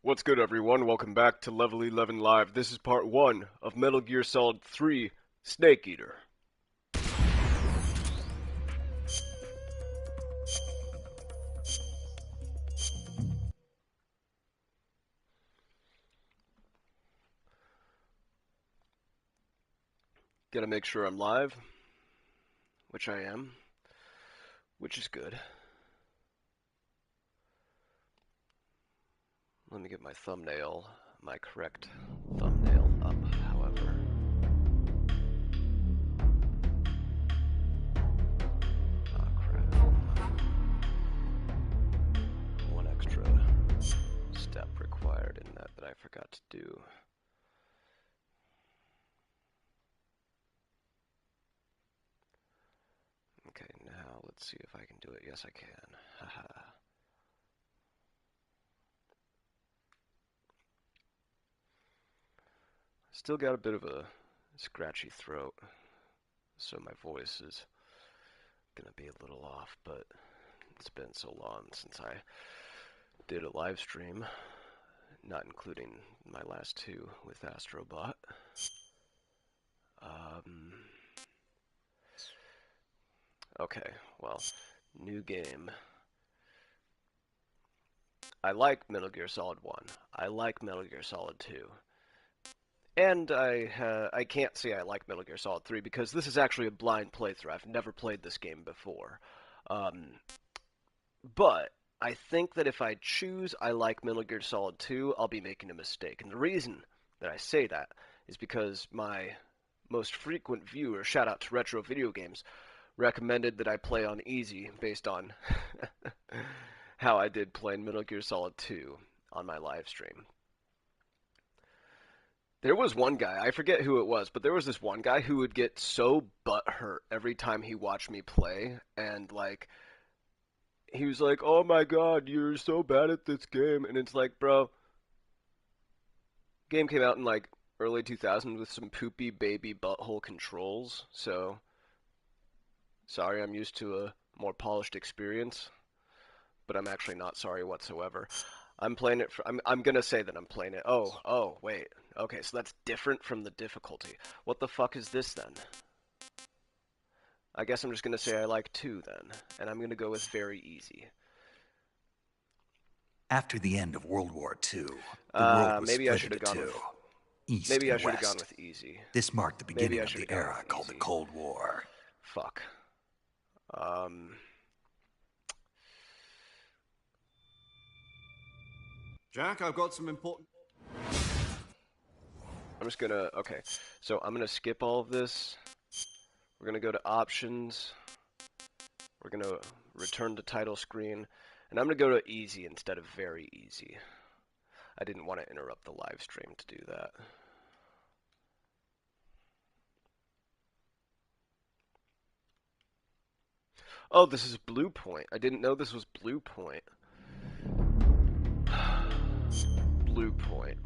What's good, everyone? Welcome back to Level 11 Live. This is part 1 of Metal Gear Solid 3 Snake Eater. Gotta make sure I'm live, which I am, which is good. Let me get my thumbnail, my correct thumbnail up, however. Oh crap. One extra step required in that I forgot to do. Okay, now let's see if I can do it. Yes, I can. Haha. Still got a bit of a scratchy throat, so my voice is gonna be a little off, but it's been so long since I did a live stream, not including my last two with Astrobot. Okay, well, new game. I like Metal Gear Solid 1. I like Metal Gear Solid 2. And I can't say I like Metal Gear Solid 3 because this is actually a blind playthrough. I've never played this game before. But I think that if I choose I like Metal Gear Solid 2, I'll be making a mistake. And the reason that I say that is because my most frequent viewer, shout out to Retro Video Games, recommended that I play on easy based on how I did playing Metal Gear Solid 2 on my live stream. There was one guy, I forget who it was, but there was this one guy who would get so butthurt every time he watched me play, and like, he was like, "Oh my god, you're so bad at this game," and it's like, bro, game came out in like early 2000s with some poopy baby butthole controls, so sorry, I'm used to a more polished experience, but I'm actually not sorry whatsoever. I'm playing it for, I'm gonna say that I'm playing it. Oh, wait. Okay, so that's different from the difficulty. What the fuck is this then? I guess I'm just gonna say I like 2 then, and I'm gonna go with very easy. After the end of World War II, the world was maybe I split should have into gone two, with, East maybe I and should have gone West. with easy. This marked the beginning of the era called the easy. Cold War. Fuck. Jack, I've got some important... I'm just gonna, okay, so I'm gonna skip all of this. We're gonna go to options. We're gonna return to title screen. And I'm gonna go to easy instead of very easy. I didn't want to interrupt the live stream to do that. Oh, this is Blue Point. I didn't know this was Blue Point. Blue Point.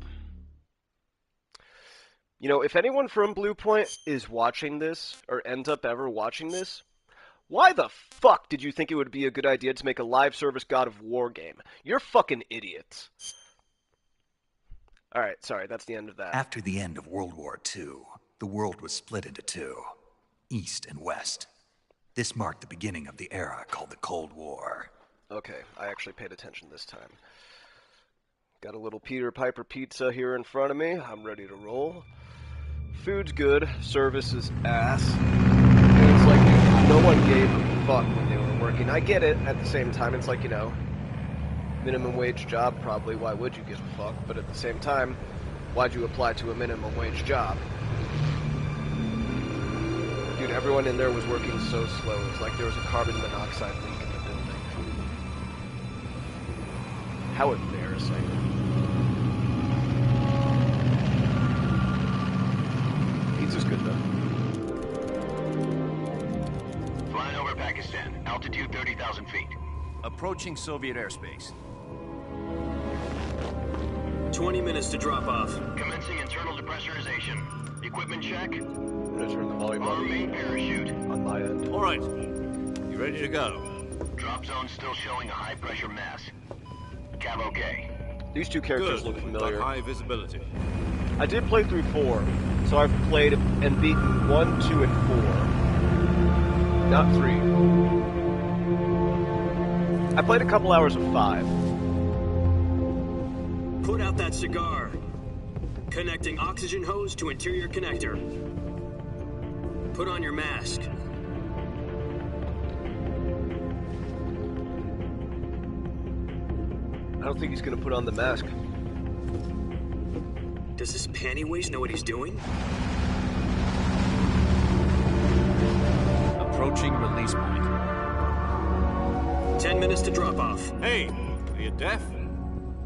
You know, if anyone from Blue Point is watching this, or ends up ever watching this, why the fuck did you think it would be a good idea to make a live service God of War game? You're fucking idiots. Alright, sorry, that's the end of that. After the end of World War II, the world was split into two, East and West. This marked the beginning of the era called the Cold War. Okay, I actually paid attention this time. Got a little Peter Piper pizza here in front of me. I'm ready to roll. Food's good, service is ass. And it's like, no one gave a fuck when they were working. I get it, at the same time, it's like, you know, minimum wage job, probably, why would you give a fuck? But at the same time, why'd you apply to a minimum wage job? Dude, everyone in there was working so slow. It's like there was a carbon monoxide leak in the building. How embarrassing. Pizza's good, though. Flying over Pakistan. Altitude 30,000 feet. Approaching Soviet airspace. 20 minutes to drop off. Commencing internal depressurization. Equipment check. I'm gonna turn the volume Arm main on parachute. my end. All right. You ready to go? Drop zone still showing a high pressure mass. Cav okay. These two characters Good, look we've got familiar. high visibility. I did play through 4, so I've played and beaten 1, 2, and 4. Not 3. I played a couple hours of 5. Put out that cigar. Connecting oxygen hose to interior connector. Put on your mask. I don't think he's gonna put on the mask. Does this pantywaist know what he's doing? Approaching release point. 10 minutes to drop off. Hey, are you deaf?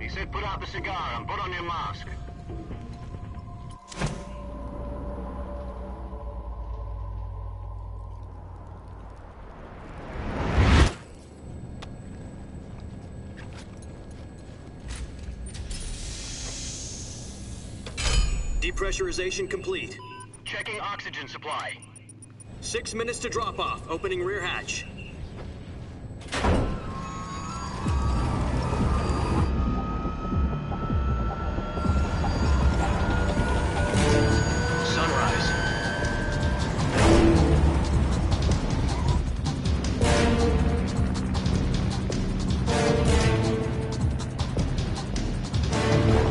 He said put out the cigar and put on your mask. Depressurization complete. Checking oxygen supply. 6 minutes to drop off. Opening rear hatch. Sunrise.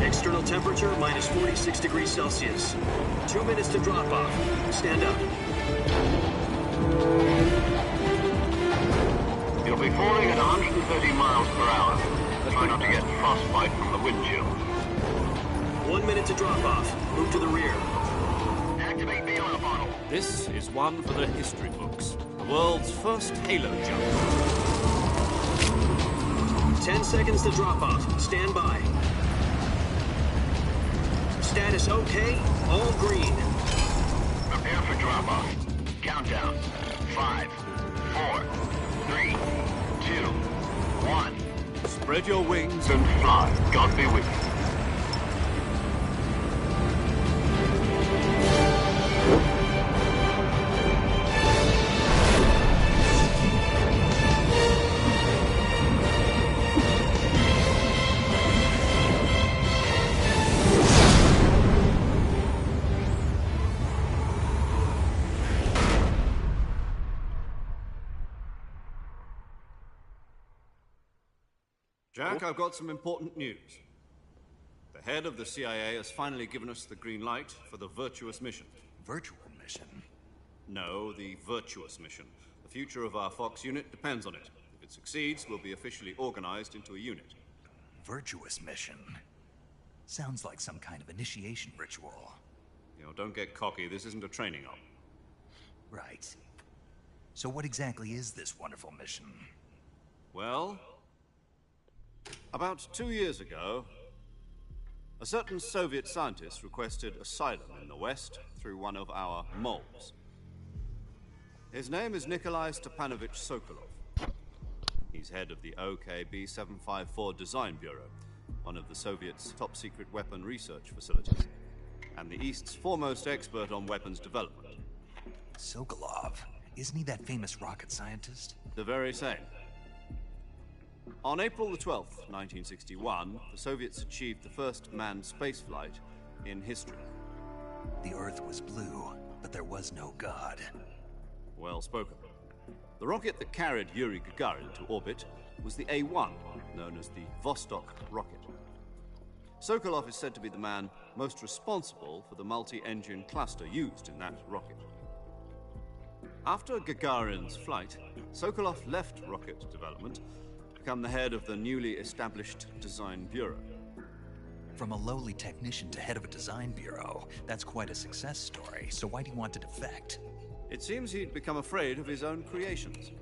External temperature minus 46 degrees Celsius. 2 minutes to drop off. Stand up. You'll be falling at 130 miles per hour. Try not to get frostbite from the wind chill. 1 minute to drop off. Move to the rear. Activate the oil bottle. This is one for the history books. The world's first halo jump. 10 seconds to drop off. Stand by. Status okay. All green. Prepare for drop-off. Countdown. 5, 4, 3, 2, 1. Spread your wings. And fly. God be with you. Jack, I've got some important news. The head of the CIA has finally given us the green light for the virtuous mission. Virtual mission? No, the virtuous mission. The future of our Fox unit depends on it. If it succeeds, we'll be officially organized into a unit. Virtuous mission? Sounds like some kind of initiation ritual. You know, don't get cocky. This isn't a training op. Right. So what exactly is this wonderful mission? Well, about 2 years ago, a certain Soviet scientist requested asylum in the West through one of our moles. His name is Nikolai Stepanovich Sokolov. He's head of the OKB 754 Design Bureau, one of the Soviets' top-secret weapon research facilities, and the East's foremost expert on weapons development. Sokolov? Isn't he that famous rocket scientist? The very same. On April the 12th, 1961, the Soviets achieved the first manned spaceflight in history. The Earth was blue, but there was no God. Well spoken. The rocket that carried Yuri Gagarin to orbit was the A-1, known as the Vostok rocket. Sokolov is said to be the man most responsible for the multi-engine cluster used in that rocket. After Gagarin's flight, Sokolov left rocket development to become the head of the newly established Design Bureau. From a lowly technician to head of a design bureau, that's quite a success story. So why do you want to defect? It seems he'd become afraid of his own creations.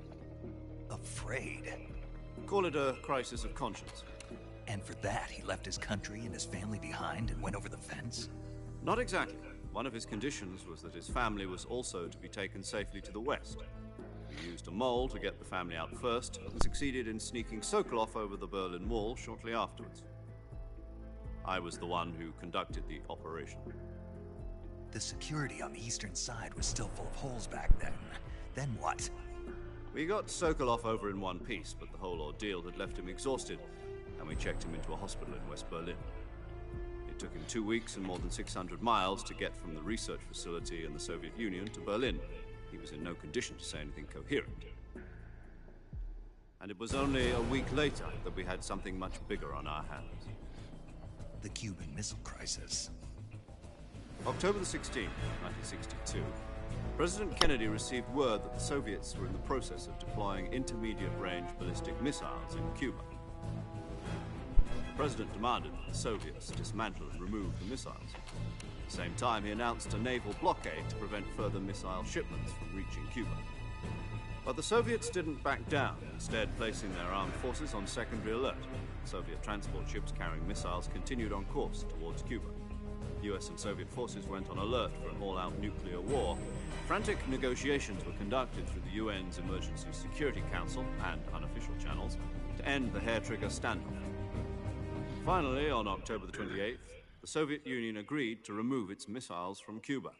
Afraid? Call it a crisis of conscience. And for that, he left his country and his family behind and went over the fence? Not exactly. One of his conditions was that his family was also to be taken safely to the west. He used a mole to get the family out first, and succeeded in sneaking Sokolov over the Berlin Wall shortly afterwards. I was the one who conducted the operation. The security on the eastern side was still full of holes back then. Then what? We got Sokolov over in one piece, but the whole ordeal had left him exhausted. and we checked him into a hospital in West Berlin. It took him 2 weeks and more than 600 miles to get from the research facility in the Soviet Union to Berlin. He was in no condition to say anything coherent. And it was only a week later that we had something much bigger on our hands. The Cuban Missile Crisis. October the 16th, 1962, President Kennedy received word that the Soviets were in the process of deploying intermediate-range ballistic missiles in Cuba. The President demanded that the Soviets dismantle and remove the missiles. At the same time, he announced a naval blockade to prevent further missile shipments from reaching Cuba. But the Soviets didn't back down, instead placing their armed forces on secondary alert. Soviet transport ships carrying missiles continued on course towards Cuba. US and Soviet forces went on alert for an all-out nuclear war. Frantic negotiations were conducted through the UN's Emergency Security Council and unofficial channels to end the hair-trigger standoff. Finally, on October the 28th, the Soviet Union agreed to remove its missiles from Cuba,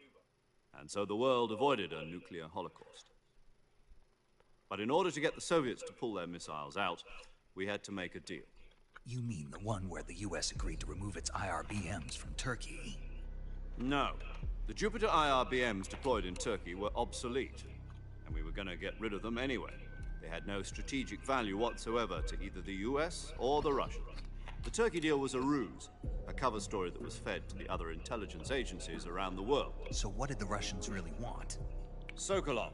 and so the world avoided a nuclear holocaust. But in order to get the Soviets to pull their missiles out, we had to make a deal. You mean the one where the US agreed to remove its IRBMs from Turkey? No. The Jupiter IRBMs deployed in Turkey were obsolete, and we were going to get rid of them anyway. They had no strategic value whatsoever to either the US or the Russians. The Turkey deal was a ruse, a cover story that was fed to the other intelligence agencies around the world. So what did the Russians really want? Sokolov.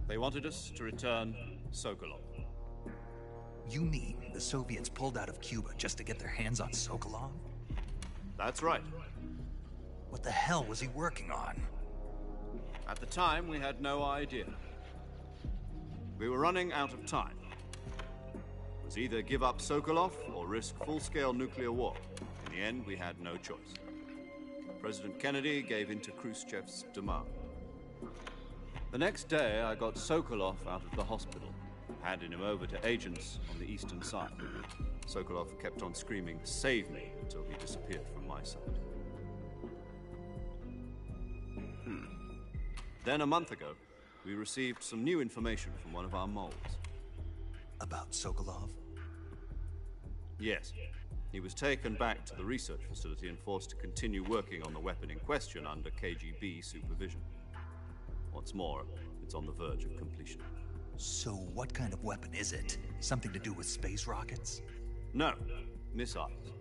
They wanted us to return Sokolov. You mean the Soviets pulled out of Cuba just to get their hands on Sokolov? That's right. What the hell was he working on? At the time, we had no idea. We were running out of time. It was either give up Sokolov or risk full-scale nuclear war. In the end, we had no choice. President Kennedy gave in to Khrushchev's demand. The next day, I got Sokolov out of the hospital, handed him over to agents on the eastern side. Sokolov kept on screaming, "Save me," until he disappeared from my sight. Then a month ago, we received some new information from one of our moles. About Sokolov? Yes. He was taken back to the research facility and forced to continue working on the weapon in question under KGB supervision. What's more, it's on the verge of completion. So what kind of weapon is it? Something to do with space rockets? No, missiles.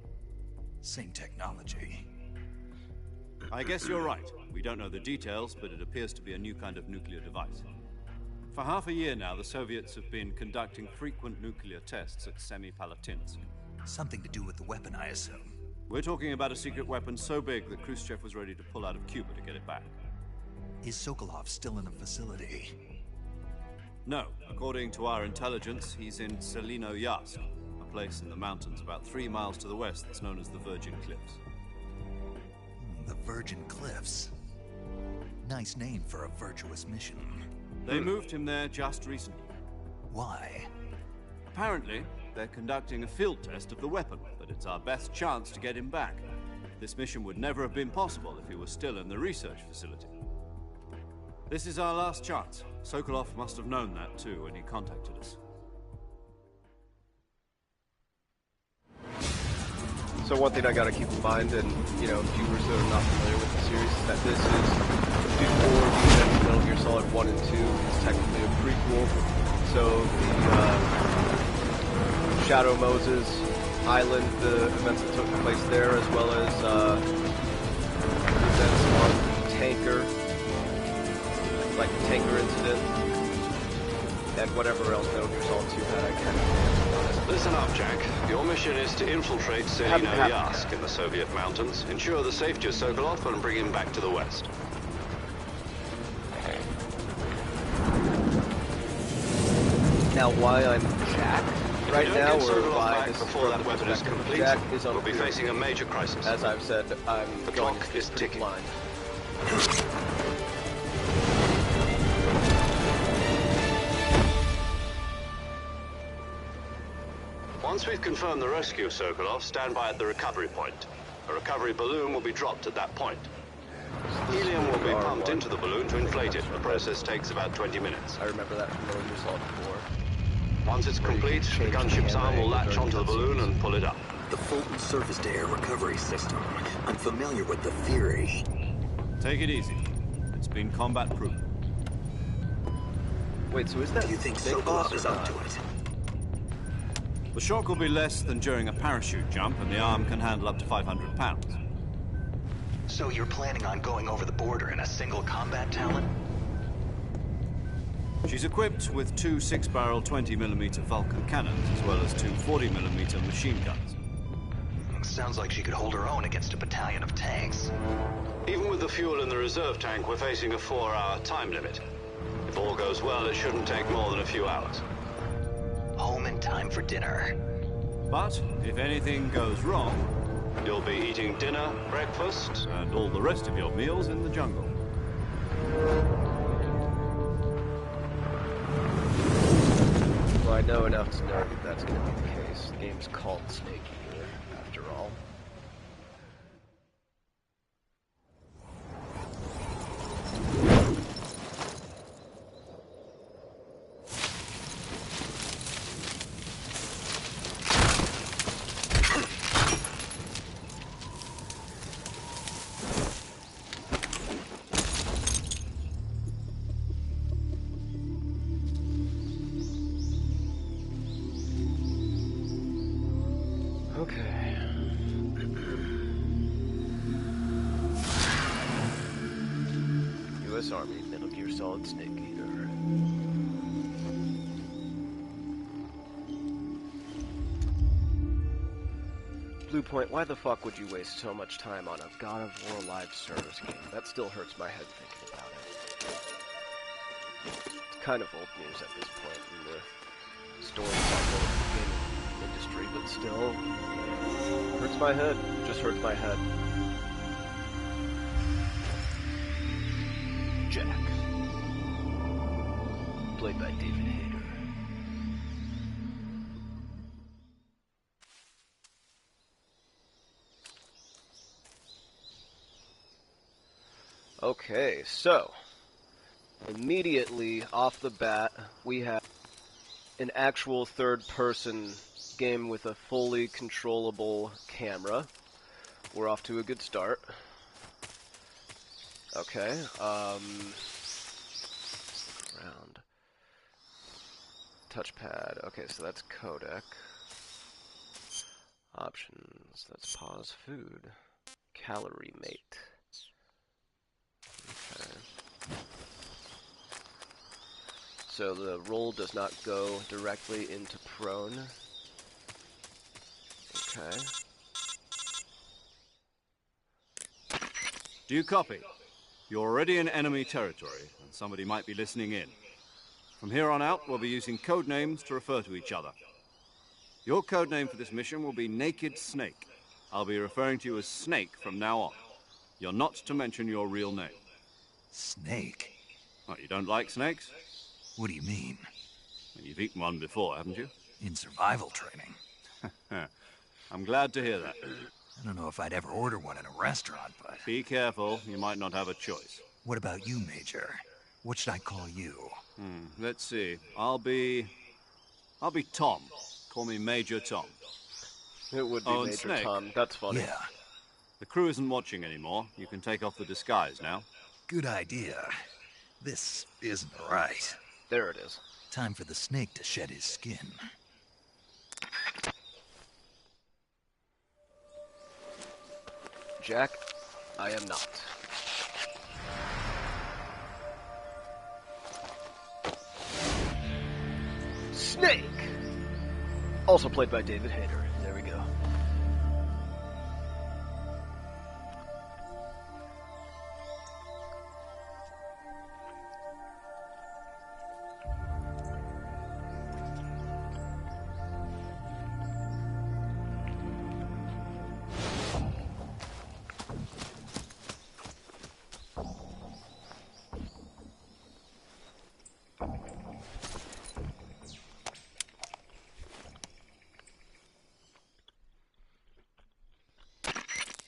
Same technology. I guess you're right. We don't know the details, but it appears to be a new kind of nuclear device. For half a year now, the Soviets have been conducting frequent nuclear tests at Semipalatinsk. Something to do with the weapon, I assume. We're talking about a secret weapon so big that Khrushchev was ready to pull out of Cuba to get it back. Is Sokolov still in the facility? No. According to our intelligence, he's in Selino-Yarsk, a place in the mountains about 3 miles to the west that's known as the Virgin Cliffs. The Virgin Cliffs. Nice name for a virtuous mission. They moved him there just recently. Why? Apparently, they're conducting a field test of the weapon, but it's our best chance to get him back. This mission would never have been possible if he was still in the research facility. This is our last chance. Sokolov must have known that too when he contacted us. So one thing I gotta keep in mind, and viewers that are not familiar with the series, is that this is before the events of Metal Gear Solid 1 and 2. It's technically a prequel. So the Shadow Moses Island, the events that took place there, as well as events on the tanker, like the tanker incident, and whatever else Metal Gear Solid 2 had, I can't be honest. Listen up, Jack. Your mission is to infiltrate Selino-Yarsk in the Soviet mountains, ensure the safety of Sokolov, and bring him back to the west. Now, why I'm Jack right now, If you don't get or Sokolov why back this before that weapon is complete, Jack is we'll be unclear. facing a major crisis. As I've said, I'm The going clock into is this pretty ticking. blind. Once we've confirmed the rescue of Sokolov, stand by at the recovery point. A recovery balloon will be dropped at that point. Helium will be pumped into the balloon to inflate it. The process takes about 20 minutes. I remember that from Metal Gear Solid 4. Once it's Where you complete, can the change gunship's camera arm will angle latch during onto the balloon cutscenes. and pull it up. The Fulton surface-to-air recovery system. I'm familiar with the theory. Take it easy. It's been combat-proof. Wait, so is that Do you think Big Boss Sokolov or is up not? to it? The shock will be less than during a parachute jump, and the arm can handle up to 500 pounds. So you're planning on going over the border in a single combat Talon? She's equipped with two 6-barrel 20mm Vulcan cannons, as well as two 40mm machine guns. Sounds like she could hold her own against a battalion of tanks. Even with the fuel in the reserve tank, we're facing a 4-hour time limit. If all goes well, it shouldn't take more than a few hours. Home in time for dinner. But if anything goes wrong, You'll be eating dinner, breakfast. and all the rest of your meals in the jungle. Well, I know enough to know that that's going to be the case. The game's called Snake Eater, after all. Okay. U.S. Army, Metal Gear Solid Snake Eater. Blue Point, why the fuck would you waste so much time on a God of War live service game? That still hurts my head thinking about it. It's kind of old news at this point in the story cycle of the gaming industry, but still hurts my head. Just hurts my head. Jack, played by David Hayter. Okay, so immediately off the bat, we have an actual third-person game with a fully controllable camera. We're off to a good start. Okay, around. Touchpad, okay, so that's codec. Options, that's pause food. Calorie mate. Okay. So the roll does not go directly into prone. Okay. Do you copy? You're already in enemy territory, and somebody might be listening in. From here on out, we'll be using code names to refer to each other. Your code name for this mission will be Naked Snake. I'll be referring to you as Snake from now on. You're not to mention your real name. Snake? What, you don't like snakes? What do you mean? Well, you've eaten one before, haven't you? In survival training? I'm glad to hear that. I don't know if I'd ever order one in a restaurant, but... Be careful, you might not have a choice. What about you, Major? What should I call you? Let's see. I'll be Tom. Call me Major Tom. It would be Oh, and Major Snake. Tom. That's funny. Yeah, The crew isn't watching anymore. You can take off the disguise now. good idea. This isn't right. There it is. Time for the snake to shed his skin. Jack, I am not. Snake! Also played by David Hayter. There we go.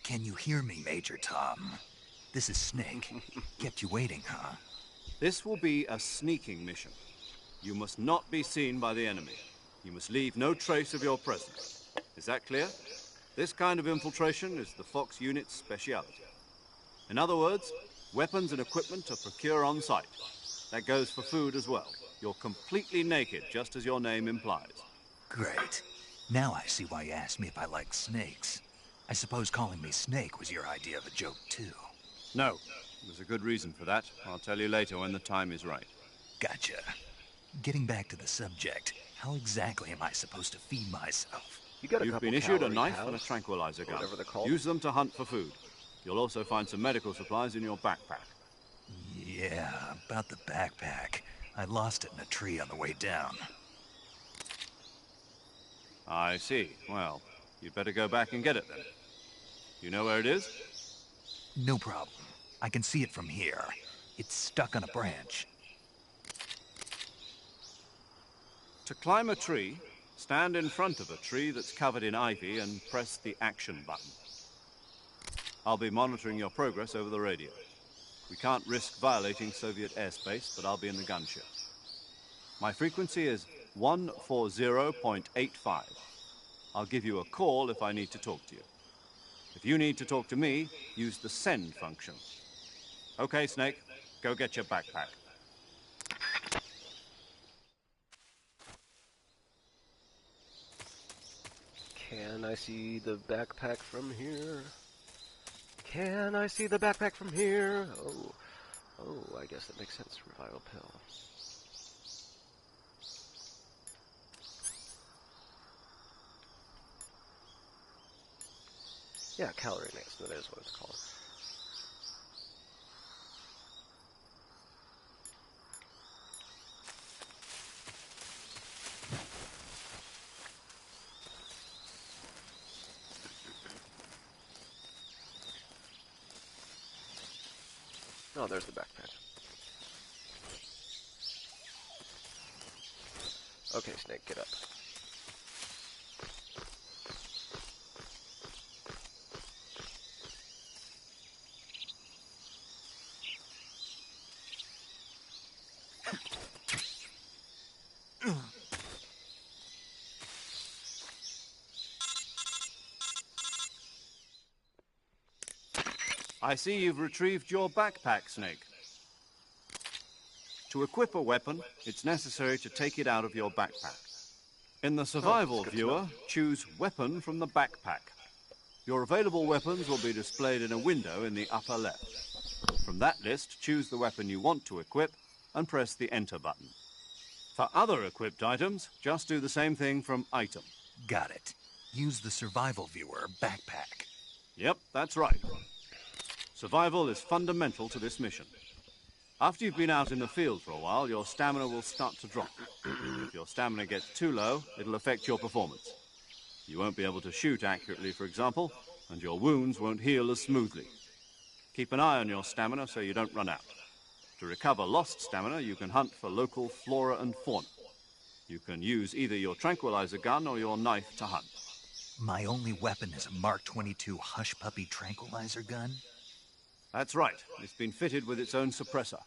Can you hear me, Major Tom? This is Snake. Kept you waiting, huh? This will be a sneaking mission. You must not be seen by the enemy. You must leave no trace of your presence. Is that clear? This kind of infiltration is the Fox unit's speciality. In other words, weapons and equipment are procured on site. That goes for food as well. You're completely naked, just as your name implies. Great. Now I see why you asked me if I like snakes. I suppose calling me Snake was your idea of a joke, too. No, there's a good reason for that. I'll tell you later when the time is right. Gotcha. Getting back to the subject, how exactly am I supposed to feed myself? You've been issued a knife and a tranquilizer gun. Whatever they're called. Use them to hunt for food. You'll also find some medical supplies in your backpack. Yeah, about the backpack. I lost it in a tree on the way down. I see. Well, you'd better go back and get it then. You know where it is? No problem. I can see it from here. It's stuck on a branch. To climb a tree, stand in front of a tree that's covered in ivy and press the action button. I'll be monitoring your progress over the radio. We can't risk violating Soviet airspace, but I'll be in the gunship. My frequency is 140.85. I'll give you a call if I need to talk to you. If you need to talk to me, use the send function. Okay, Snake, go get your backpack. Can I see the backpack from here? Can I see the backpack from here? Oh, I guess that makes sense. Revival pill. Yeah, calorie mix. That is what it's called. Oh, there's the backpack. Okay, Snake, get up. I see you've retrieved your backpack, Snake. To equip a weapon, it's necessary to take it out of your backpack. In the survival viewer, choose Weapon from the backpack. Your available weapons will be displayed in a window in the upper left. From that list, choose the weapon you want to equip and press the Enter button. For other equipped items, just do the same thing from Item. Got it. Use the survival viewer backpack. Yep, that's right. Survival is fundamental to this mission. After you've been out in the field for a while, your stamina will start to drop. If your stamina gets too low, it'll affect your performance. You won't be able to shoot accurately, for example, and your wounds won't heal as smoothly. Keep an eye on your stamina so you don't run out. To recover lost stamina, you can hunt for local flora and fauna. You can use either your tranquilizer gun or your knife to hunt. My only weapon is a Mark 22 Hush Puppy tranquilizer gun? That's right. It's been fitted with its own suppressor.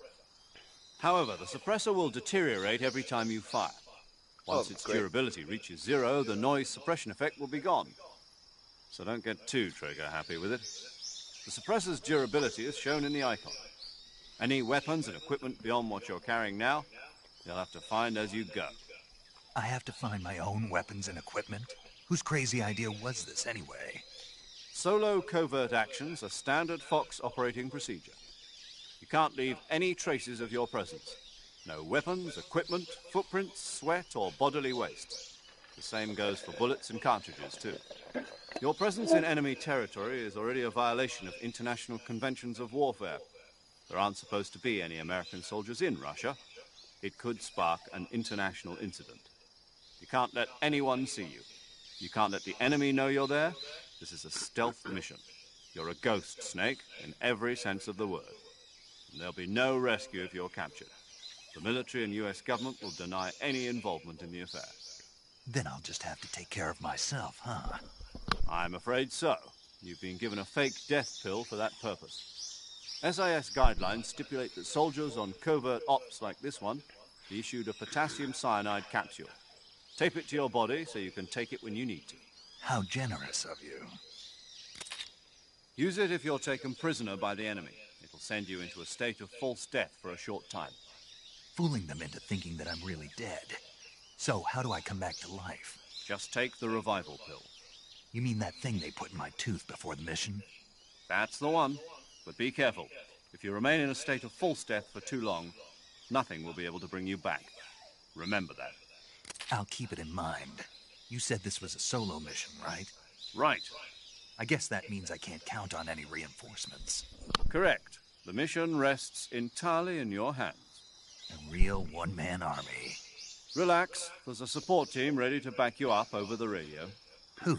However, the suppressor will deteriorate every time you fire. Once its durability reaches 0, the noise suppression effect will be gone. So don't get too trigger-happy with it. The suppressor's durability is shown in the icon. Any weapons and equipment beyond what you're carrying now, you'll have to find as you go. I have to find my own weapons and equipment? Whose crazy idea was this, anyway? Solo covert actions are standard Fox operating procedure. You can't leave any traces of your presence. No weapons, equipment, footprints, sweat, or bodily waste. The same goes for bullets and cartridges, too. Your presence in enemy territory is already a violation of international conventions of warfare. There aren't supposed to be any American soldiers in Russia. It could spark an international incident. You can't let anyone see you. You can't let the enemy know you're there. This is a stealth mission. You're a ghost, Snake, in every sense of the word. And there'll be no rescue if you're captured. The military and U.S. government will deny any involvement in the affair. Then I'll just have to take care of myself, huh? I'm afraid so. You've been given a fake death pill for that purpose. SIS guidelines stipulate that soldiers on covert ops like this one be issued a potassium cyanide capsule. Tape it to your body so you can take it when you need to. How generous of you. Use it if you're taken prisoner by the enemy. It'll send you into a state of false death for a short time. Fooling them into thinking that I'm really dead. So, how do I come back to life? Just take the revival pill. You mean that thing they put in my tooth before the mission? That's the one. But be careful. If you remain in a state of false death for too long, nothing will be able to bring you back. Remember that. I'll keep it in mind. You said this was a solo mission, right? Right. I guess that means I can't count on any reinforcements. Correct. The mission rests entirely in your hands. A real one-man army. Relax. There's a support team ready to back you up over the radio. Who?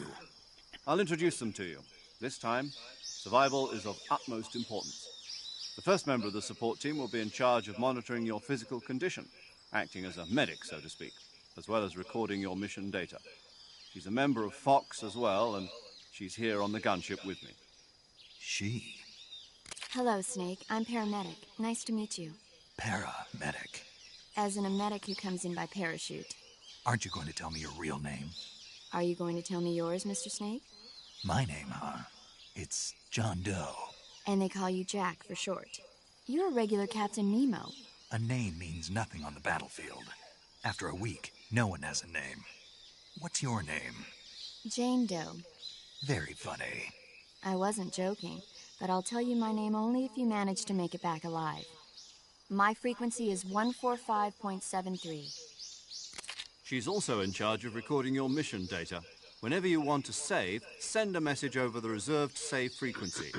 I'll introduce them to you. This time, survival is of utmost importance. The first member of the support team will be in charge of monitoring your physical condition, acting as a medic, so to speak, as well as recording your mission data. She's a member of Fox as well, and she's here on the gunship with me. She? Hello, Snake. I'm paramedic. Nice to meet you. Paramedic. As in a medic who comes in by parachute. Aren't you going to tell me your real name? Are you going to tell me yours, Mr. Snake? My name, huh? It's John Doe. And they call you Jack for short. You're a regular Captain Nemo. A name means nothing on the battlefield. After a week, no one has a name. What's your name? Jane Doe. Very funny. I wasn't joking, but I'll tell you my name only if you manage to make it back alive. My frequency is 145.73. She's also in charge of recording your mission data. Whenever you want to save, send a message over the reserved save frequency,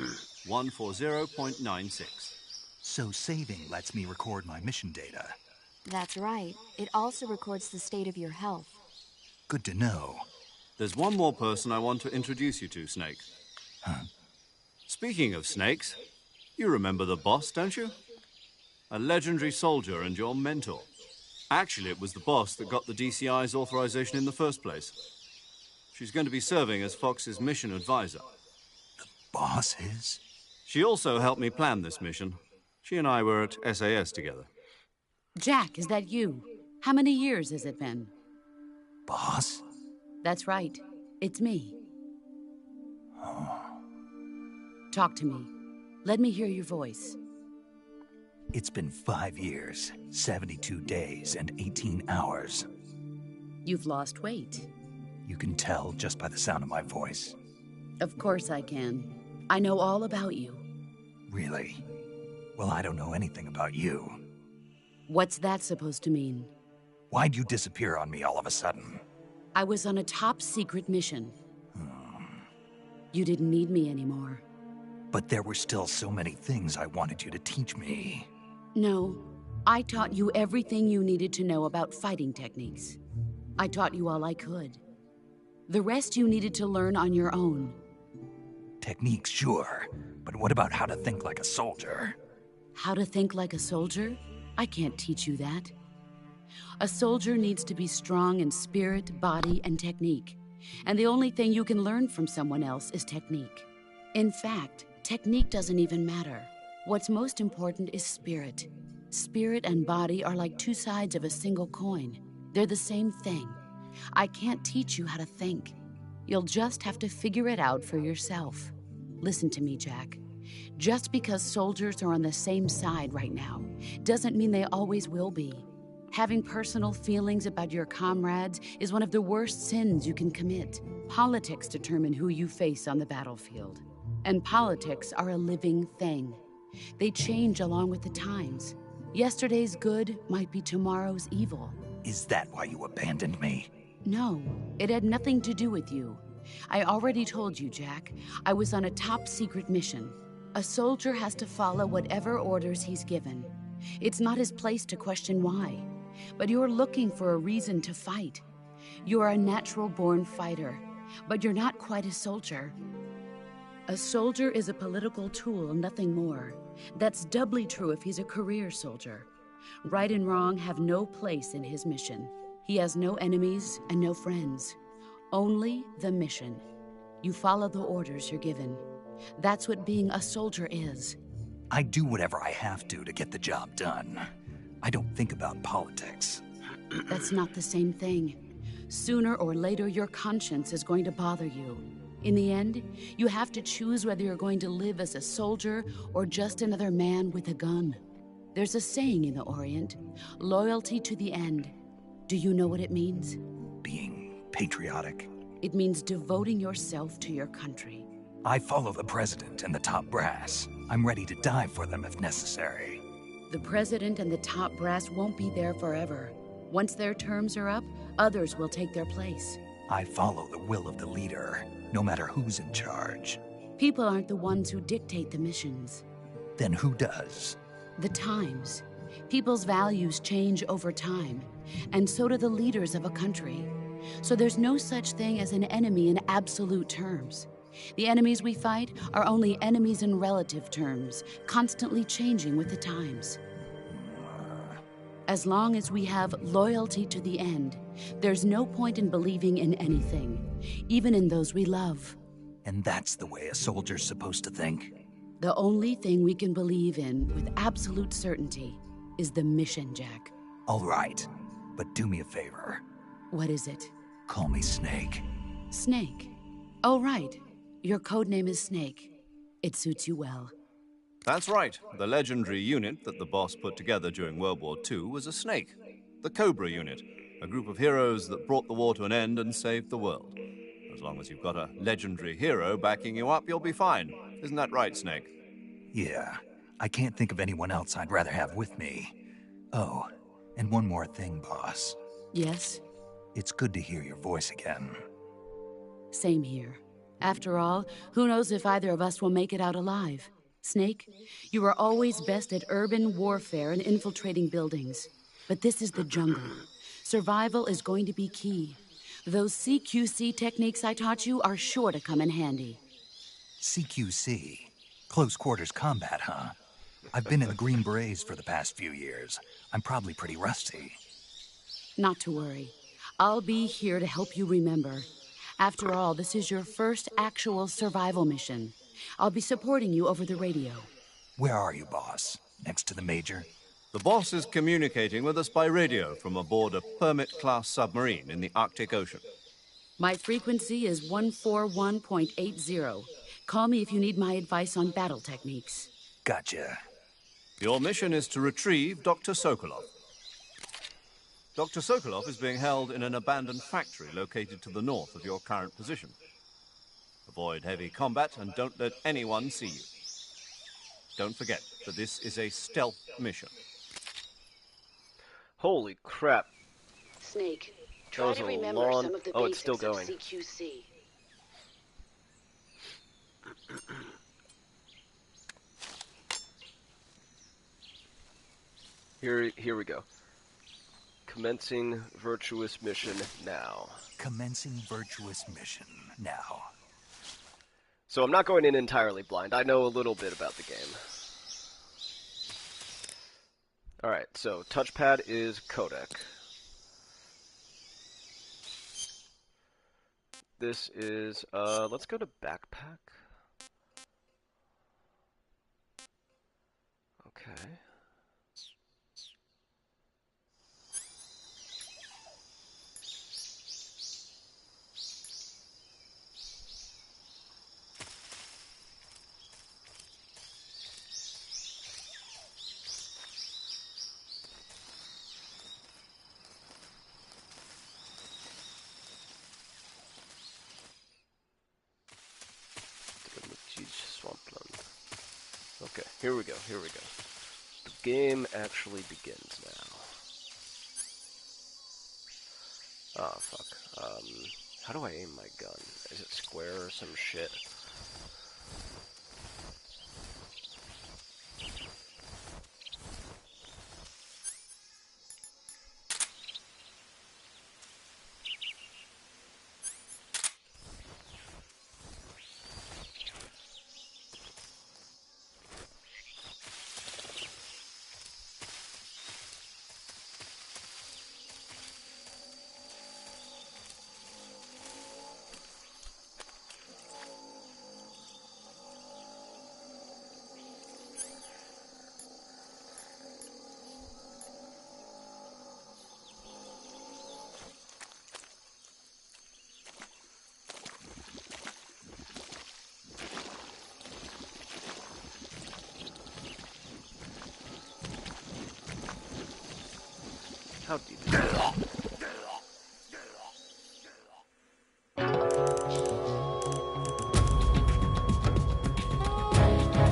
140.96. So saving lets me record my mission data. That's right. It also records the state of your health. Good to know. There's one more person I want to introduce you to, Snake. Huh? Speaking of snakes, you remember the boss, don't you? A legendary soldier and your mentor. Actually, it was the boss that got the DCI's authorization in the first place. She's going to be serving as Fox's mission advisor. The boss is? She also helped me plan this mission. She and I were at SAS together. Jack, is that you? How many years has it been? Boss? That's right. It's me. Talk to me. Let me hear your voice. It's been 5 years, 72 days, and 18 hours. You've lost weight. You can tell just by the sound of my voice. Of course I can. I know all about you. Really? Well, I don't know anything about you. What's that supposed to mean? Why'd you disappear on me all of a sudden? I was on a top-secret mission. You didn't need me anymore. But there were still so many things I wanted you to teach me. No, I taught you everything you needed to know about fighting techniques. I taught you all I could. The rest you needed to learn on your own. Techniques, sure. But what about how to think like a soldier? How to think like a soldier? I can't teach you that. A soldier needs to be strong in spirit, body, and technique. And the only thing you can learn from someone else is technique. In fact, technique doesn't even matter. What's most important is spirit. Spirit and body are like two sides of a single coin. They're the same thing. I can't teach you how to think. You'll just have to figure it out for yourself. Listen to me, Jack. Just because soldiers are on the same side right now doesn't mean they always will be. Having personal feelings about your comrades is one of the worst sins you can commit. Politics determine who you face on the battlefield. And politics are a living thing. They change along with the times. Yesterday's good might be tomorrow's evil. Is that why you abandoned me? No, it had nothing to do with you. I already told you, Jack. I was on a top-secret mission. A soldier has to follow whatever orders he's given. It's not his place to question why. But you're looking for a reason to fight. You're a natural-born fighter, but you're not quite a soldier. A soldier is a political tool, nothing more. That's doubly true if he's a career soldier. Right and wrong have no place in his mission. He has no enemies and no friends. Only the mission. You follow the orders you're given. That's what being a soldier is. I do whatever I have to get the job done. I don't think about politics. That's not the same thing. Sooner or later, your conscience is going to bother you. In the end, you have to choose whether you're going to live as a soldier or just another man with a gun. There's a saying in the Orient, loyalty to the end. Do you know what it means? Being patriotic. It means devoting yourself to your country. I follow the president and the top brass. I'm ready to die for them if necessary. The president and the top brass won't be there forever. Once their terms are up, others will take their place. I follow the will of the leader, no matter who's in charge. People aren't the ones who dictate the missions. Then who does? The times. People's values change over time, and so do the leaders of a country. So there's no such thing as an enemy in absolute terms. The enemies we fight are only enemies in relative terms, constantly changing with the times. As long as we have loyalty to the end, there's no point in believing in anything, even in those we love. And that's the way a soldier's supposed to think? The only thing we can believe in with absolute certainty is the mission, Jack. All right, but do me a favor. What is it? Call me Snake. Snake? Oh, right. Your codename is Snake. It suits you well. That's right. The legendary unit that the boss put together during World War II was a snake. The Cobra unit, a group of heroes that brought the war to an end and saved the world. As long as you've got a legendary hero backing you up, you'll be fine. Isn't that right, Snake? Yeah. I can't think of anyone else I'd rather have with me. Oh, and one more thing, boss. Yes? It's good to hear your voice again. Same here. After all, who knows if either of us will make it out alive? Snake, you are always best at urban warfare and infiltrating buildings. But this is the jungle. Survival is going to be key. Those CQC techniques I taught you are sure to come in handy. CQC? Close quarters combat, huh? I've been in the Green Berets for the past few years. I'm probably pretty rusty. Not to worry. I'll be here to help you remember. After all, this is your first actual survival mission. I'll be supporting you over the radio. Where are you, boss? Next to the Major? The boss is communicating with us by radio from aboard a Permit-class submarine in the Arctic Ocean. My frequency is 141.80. Call me if you need my advice on battle techniques. Gotcha. Your mission is to retrieve Dr. Sokolov. Dr. Sokolov is being held in an abandoned factory located to the north of your current position. Avoid heavy combat and don't let anyone see you. Don't forget that this is a stealth mission. Holy crap. Snake, That try was to a remember long... some of the Oh, it's still basics going. of CQC. Here we go. Commencing virtuous mission now. Commencing virtuous mission now. So I'm not going in entirely blind. I know a little bit about the game. Alright, so touchpad is codec. This is, let's go to backpack. Okay. Swampland. Okay, here we go. The game actually begins now. Oh, fuck. How do I aim my gun? Is it square or some shit? How deep is that?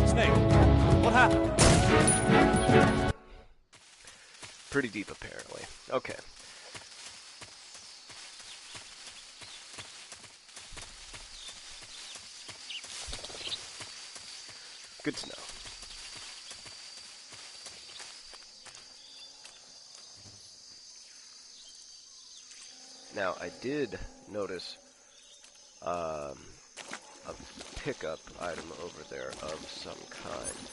Snake, what happened? Pretty deep, apparently. Okay. Good to know. Now, I did notice a pickup item over there of some kind.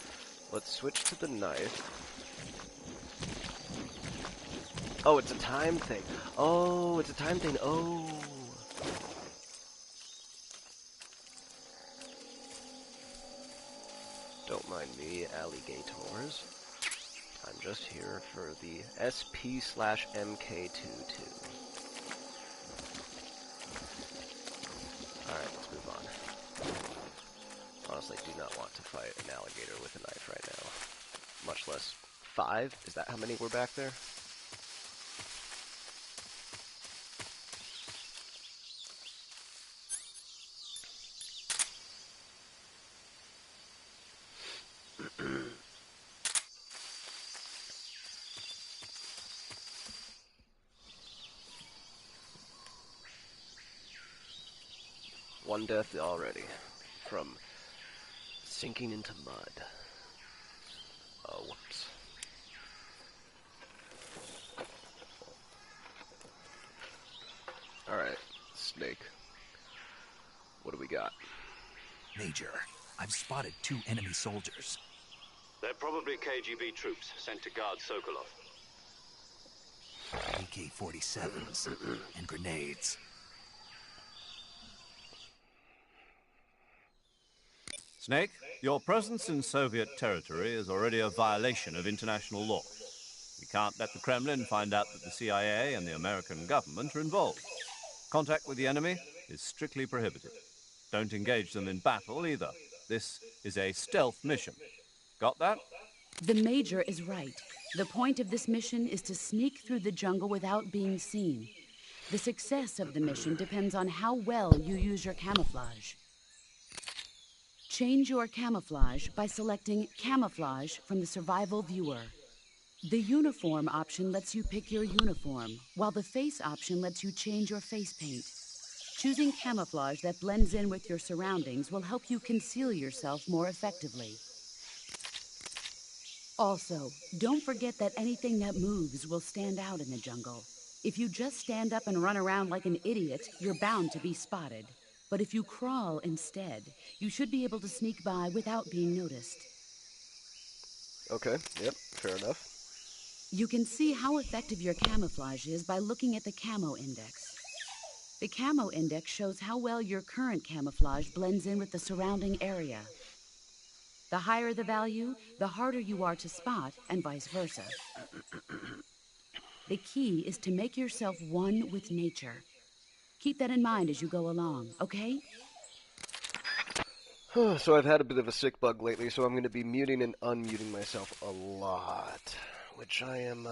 Let's switch to the knife. Oh, it's a time thing. Oh, it's a time thing. Oh. Don't mind me, alligators. I'm just here for the SP/MK22. Alright, let's move on. Honestly, do not want to fight an alligator with a knife right now. Much less 5? Is that how many were back there? One death already from sinking into mud. Oh, whoops. Alright, Snake. What do we got? Major, I've spotted 2 enemy soldiers. They're probably KGB troops sent to guard Sokolov. AK-47s and grenades. Snake, your presence in Soviet territory is already a violation of international law. We can't let the Kremlin find out that the CIA and the American government are involved. Contact with the enemy is strictly prohibited. Don't engage them in battle either. This is a stealth mission. Got that? The Major is right. The point of this mission is to sneak through the jungle without being seen. The success of the mission depends on how well you use your camouflage. Change your camouflage by selecting Camouflage from the Survival Viewer. The Uniform option lets you pick your uniform, while the Face option lets you change your face paint. Choosing camouflage that blends in with your surroundings will help you conceal yourself more effectively. Also, don't forget that anything that moves will stand out in the jungle. If you just stand up and run around like an idiot, you're bound to be spotted. But if you crawl instead, you should be able to sneak by without being noticed. Okay, yep, fair enough. You can see how effective your camouflage is by looking at the camo index. The camo index shows how well your current camouflage blends in with the surrounding area. The higher the value, the harder you are to spot, and vice versa. The key is to make yourself one with nature. Keep that in mind as you go along, okay? So I've had a bit of a sick bug lately, so I'm going to be muting and unmuting myself a lot, which I am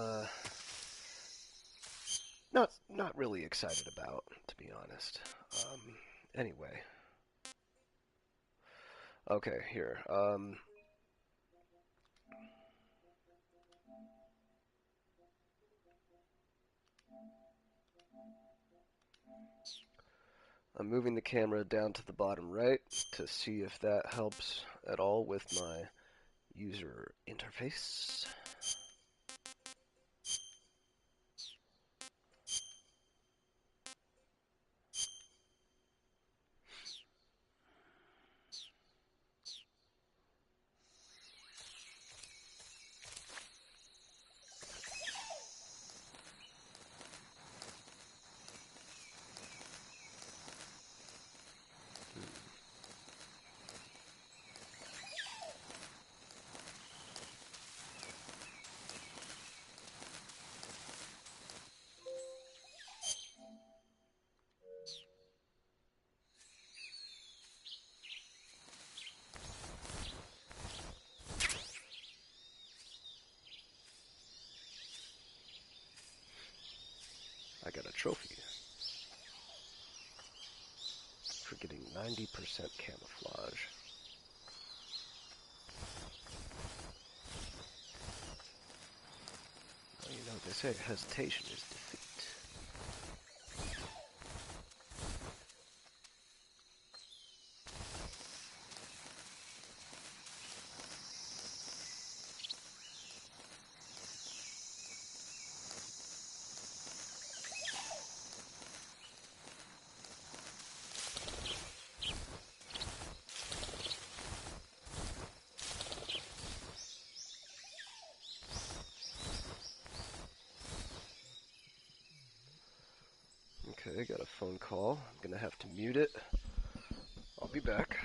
not really excited about, to be honest. Anyway. Okay, here. I'm moving the camera down to the bottom right to see if that helps at all with my user interface. 90% camouflage. Well, you know what they say, hesitation is defeat. Okay, got a phone call. I'm gonna have to mute it. I'll be back.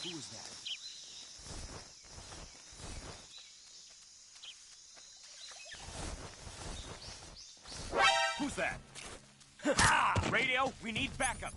Who was that? Who's that? Radio, we need backup.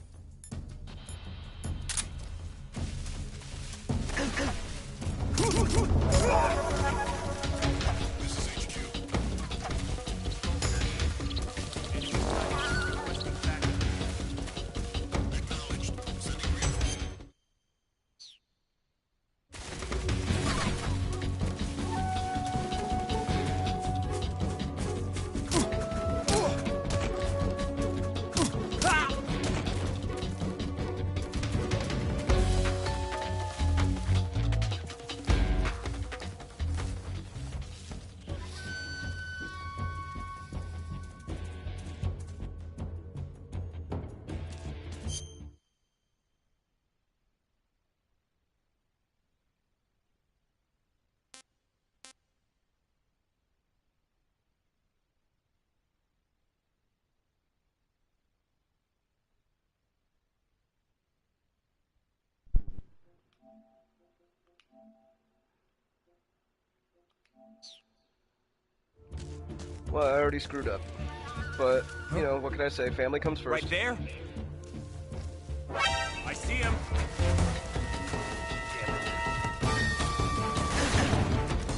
Well, I already screwed up. But, you know, what can I say? Family comes first. Right there? I see him.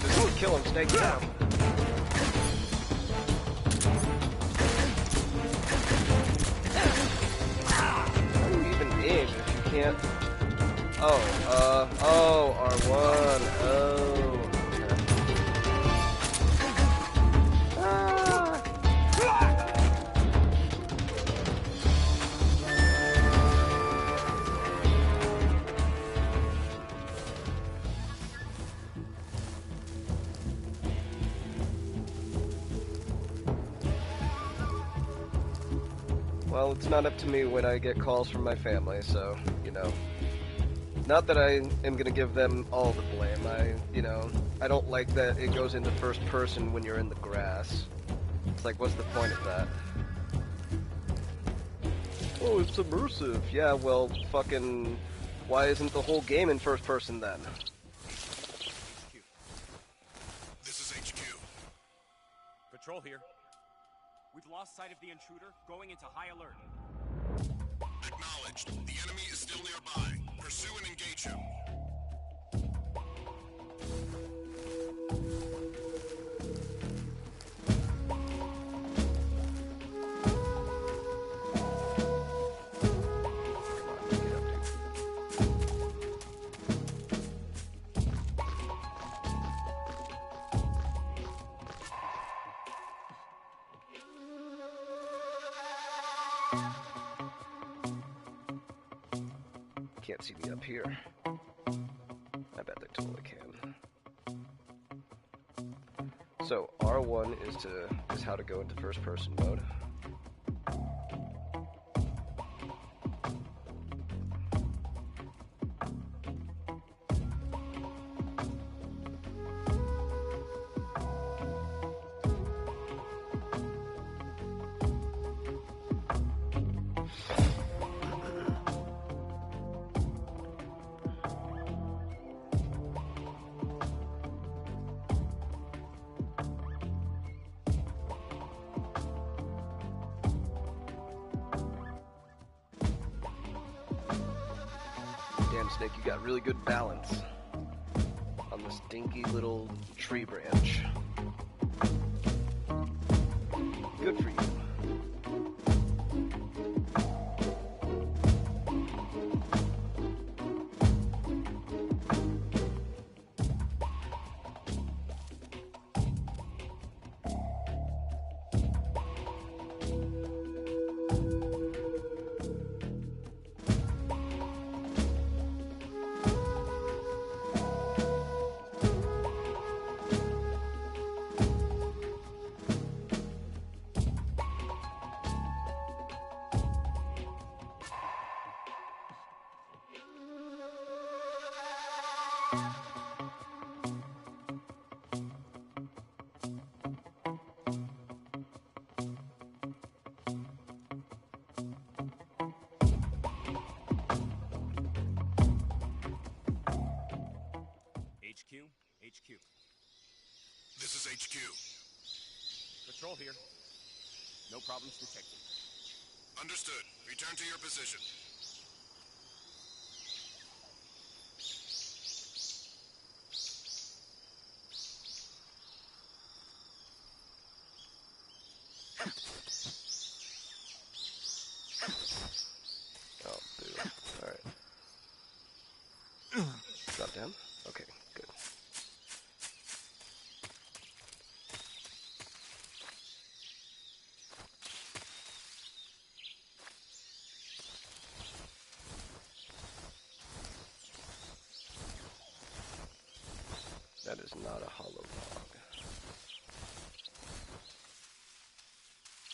Just don't kill him, stay down. How do you even aim if you can't? Oh, R1. Oh. Well, it's not up to me when I get calls from my family, so, you know. Not that I am gonna give them all the blame. I don't like that it goes into first person when you're in the grass. It's like, what's the point of that? Oh, it's immersive. Yeah, well, fucking, why isn't the whole game in first person then? This is HQ. Patrol here. We've lost sight of the intruder, going into high alert. Acknowledged. The enemy is still nearby. Pursue and engage him. Can't see me up here. I bet they totally can. So R1 is how to go into first person mode. Damn, Snake, you got really good balance on this dinky little tree branch. Good for you. HQ? HQ. This is HQ. Patrol here. No problems detected. Understood. Return to your position. Oh, boo. Alright. Drop down? Okay, good. That is not a hollow log.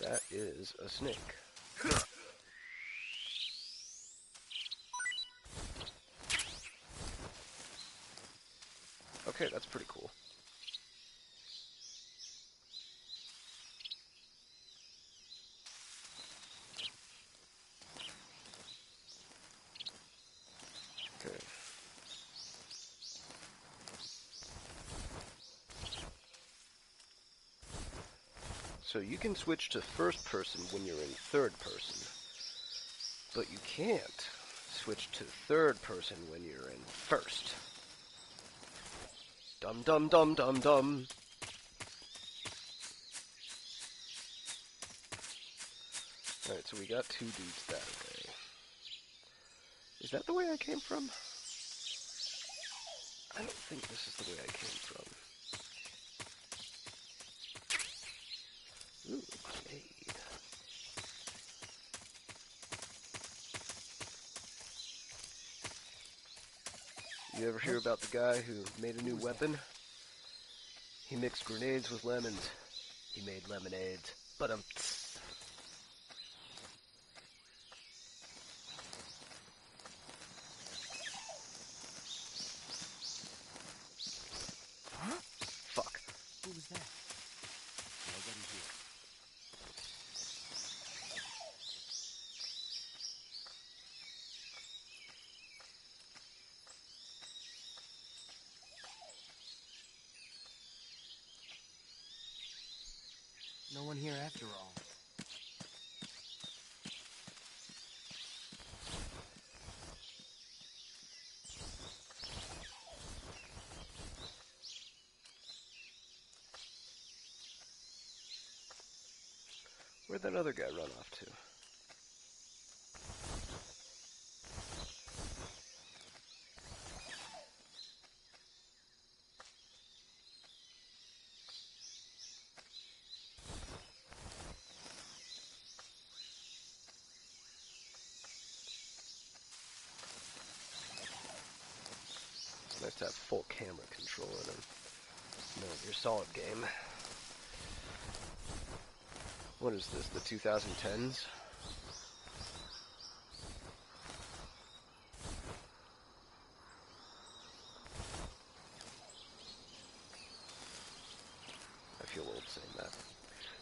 That is a snake. Okay, that's pretty cool. Okay. So you can switch to first person when you're in third person, but you can't switch to third person when you're in first. Dum dum dum dum dum. Alright, so we got two dudes that way. Is that the way I came from? I don't think this is the way I came from. Ooh, grenade. You ever hear about the guy who made a new weapon? He mixed grenades with lemons. He made lemonades. But fuck. Who was that? Nobody here. No one here after all. Where'd that other guy run off to? It's nice to have full camera control in them. No, your solid game. What is this, the 2010s? I feel old saying that.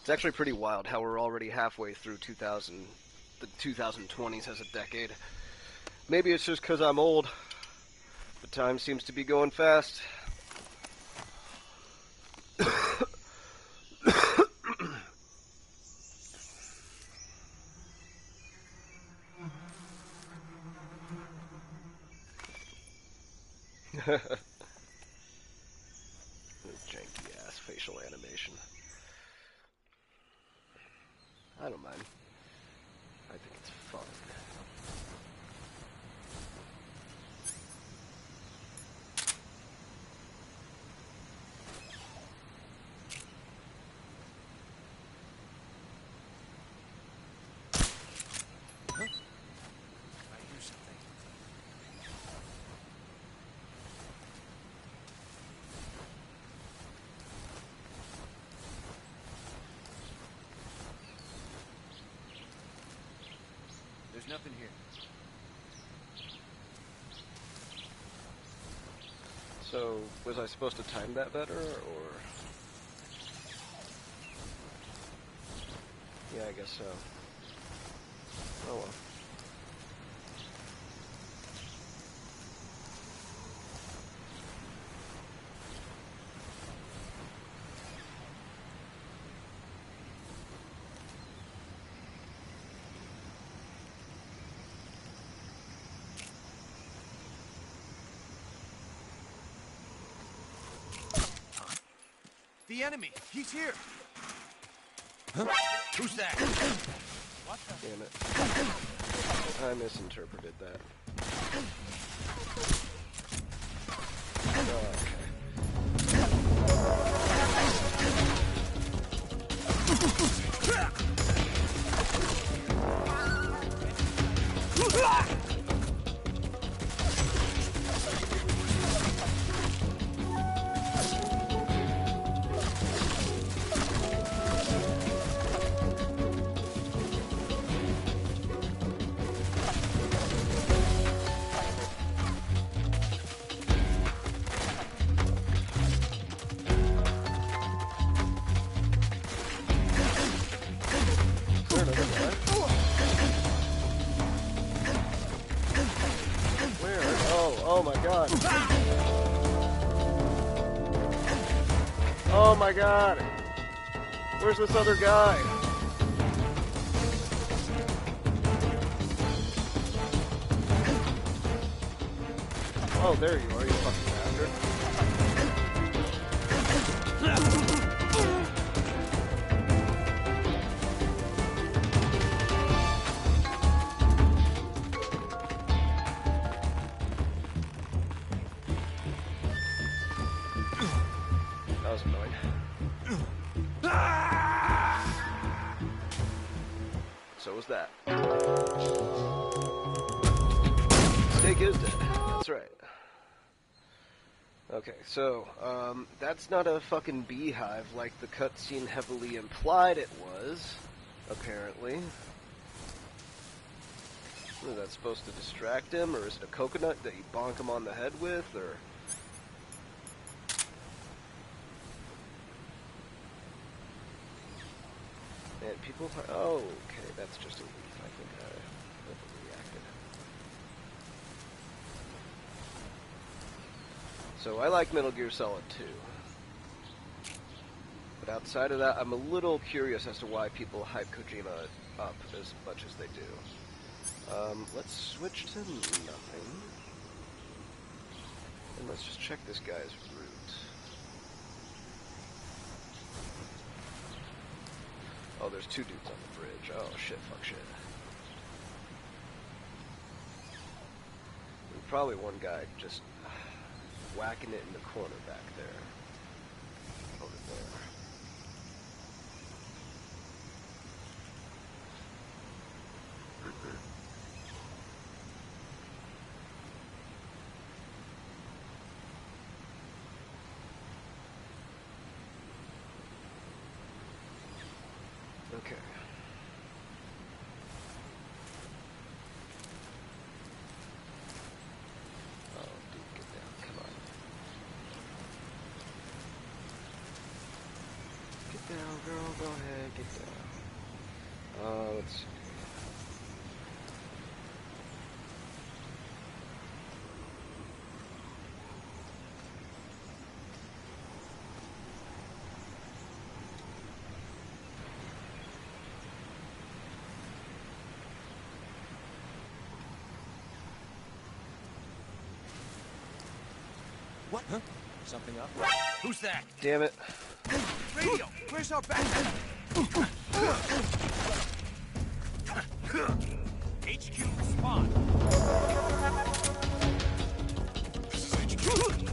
It's actually pretty wild how we're already halfway through the 2020s as a decade. Maybe it's just because I'm old, but time seems to be going fast. This janky ass facial animation. I don't mind. I think it's fun. There's nothing here. So, was I supposed to time that better, or? Yeah, I guess so. Oh well. The enemy! He's here! Huh? Who's that? What the? Damn it. I misinterpreted that. Oh, okay. Where? Oh my god. Oh my god. Where's this other guy? Oh, there you are, you fucking bastard. That was annoying. So was that. Snake is dead. That's right. Okay, so, that's not a fucking beehive like the cutscene heavily implied it was, apparently. Is that supposed to distract him, or is it a coconut that you bonk him on the head with, or... And people... Oh, okay, that's just a leaf. I think I overreacted. So I like Metal Gear Solid 2. But outside of that, I'm a little curious as to why people hype Kojima up as much as they do. Let's switch to nothing. And let's just check this guy's route. Oh, there's two dudes on the bridge. Oh, shit, fuck shit. There's probably one guy just whacking it in the corner back there. Over there. Okay. Oh, dude, get down. Come on. What? Huh? Something up? Who's that? Damn it. Radio! Where's our backup? HQ, respond. This is HQ.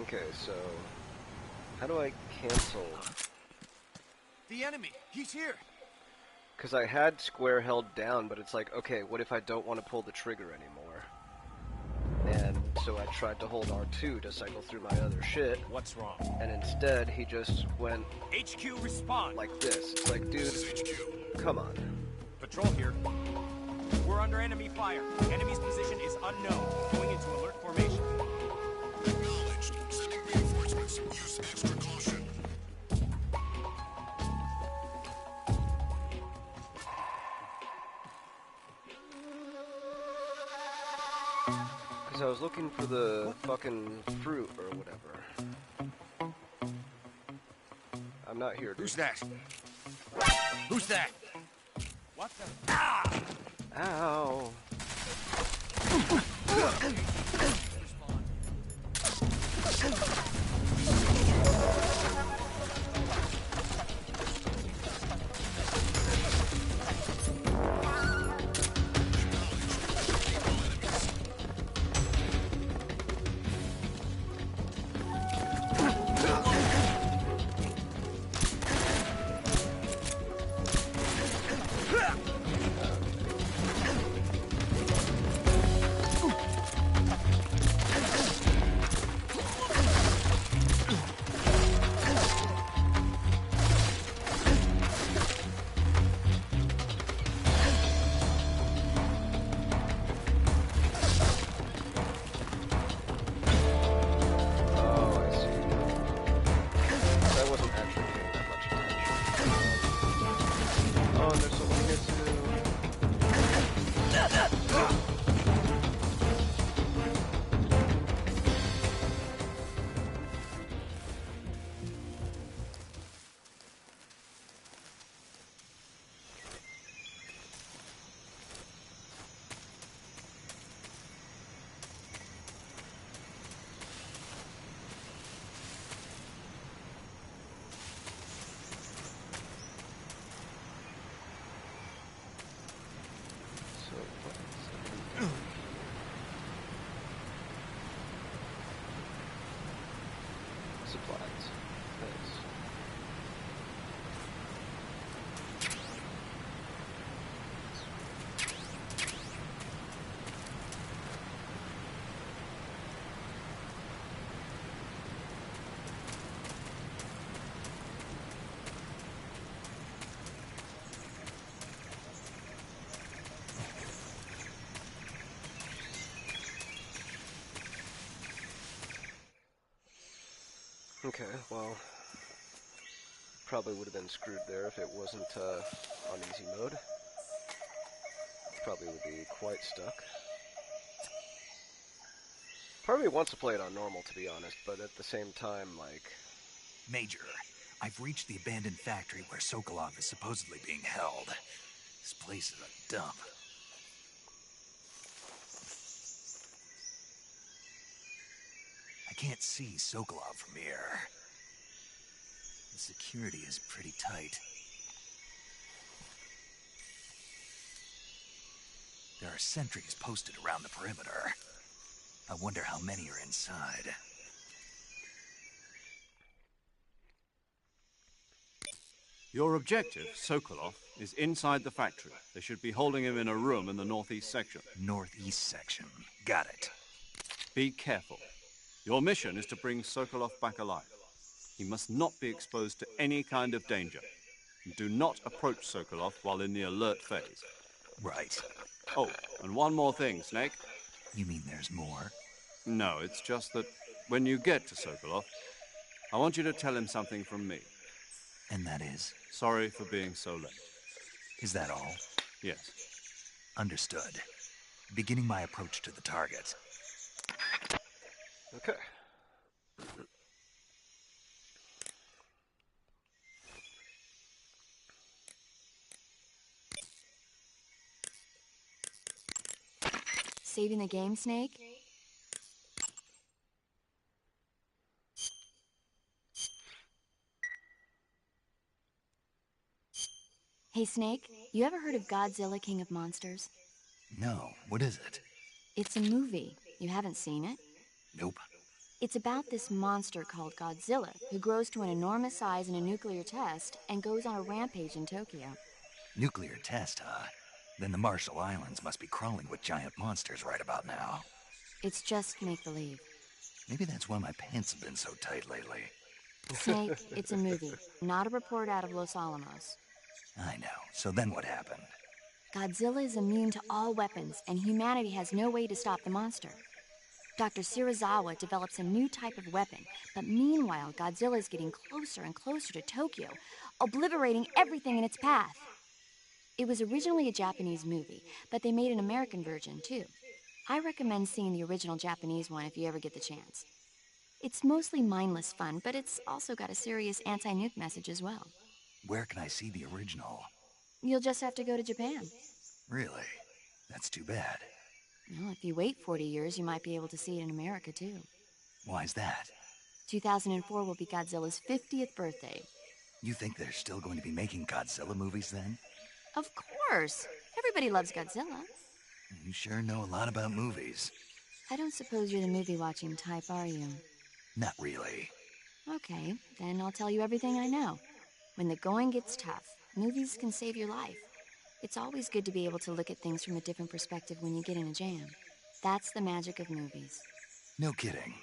Okay, so how do I cancel? The enemy! He's here! Because I had square held down, but it's like, okay, what if I don't want to pull the trigger anymore? And so I tried to hold R2 to cycle through my other shit. What's wrong? And instead, he just went HQ, respond. like this. It's like, dude, come on. Patrol here. We're under enemy fire. Enemy's position is unknown. Going into alert formation. Acknowledged. Sending reinforcements. Use extra caution. Because I was looking for the fucking fruit or whatever. I'm not here, dude. Who's that? Who's that? What the? Ow. Supplies. Thanks. Okay, well, probably would have been screwed there if it wasn't on easy mode. Probably would be quite stuck. Part of me wants to play it on normal, to be honest, but at the same time, like... Major, I've reached the abandoned factory where Sokolov is supposedly being held. This place is a dump. I can't see Sokolov from here. The security is pretty tight. There are sentries posted around the perimeter. I wonder how many are inside. Your objective, Sokolov, is inside the factory. They should be holding him in a room in the northeast section. Northeast section. Got it. Be careful. Your mission is to bring Sokolov back alive. He must not be exposed to any kind of danger. Do not approach Sokolov while in the alert phase. Right. Oh, and one more thing, Snake. You mean there's more? No, it's just that when you get to Sokolov, I want you to tell him something from me. And that is? Sorry for being so late. Is that all? Yes. Understood. Beginning my approach to the target. Okay. Saving the game, Snake? Hey, Snake, you ever heard of Godzilla, King of Monsters? No, what is it? It's a movie. You haven't seen it? Nope. It's about this monster called Godzilla, who grows to an enormous size in a nuclear test and goes on a rampage in Tokyo. Nuclear test, huh? Then the Marshall Islands must be crawling with giant monsters right about now. It's just make-believe. Maybe that's why my pants have been so tight lately. Snake, it's a movie, not a report out of Los Alamos. I know. So then what happened? Godzilla is immune to all weapons, and humanity has no way to stop the monster. Dr. Shirazawa develops a new type of weapon, but meanwhile, Godzilla is getting closer and closer to Tokyo, obliterating everything in its path. It was originally a Japanese movie, but they made an American version, too. I recommend seeing the original Japanese one if you ever get the chance. It's mostly mindless fun, but it's also got a serious anti-nuke message as well. Where can I see the original? You'll just have to go to Japan. Really? That's too bad. Well, if you wait 40 years, you might be able to see it in America, too. Why's that? 2004 will be Godzilla's 50th birthday. You think they're still going to be making Godzilla movies then? Of course. Everybody loves Godzilla. You sure know a lot about movies. I don't suppose you're the movie-watching type, are you? Not really. Okay, then I'll tell you everything I know. When the going gets tough, movies can save your life. It's always good to be able to look at things from a different perspective when you get in a jam. That's the magic of movies. No kidding.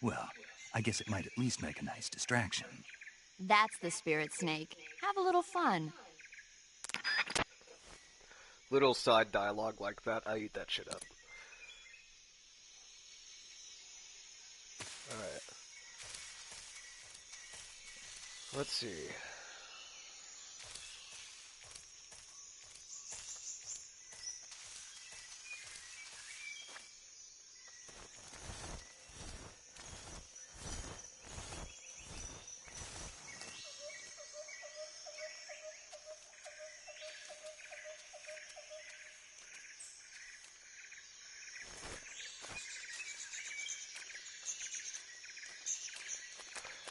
Well, I guess it might at least make a nice distraction. That's the spirit, Snake. Have a little fun. Little side dialogue like that, I eat that shit up. Alright. Let's see.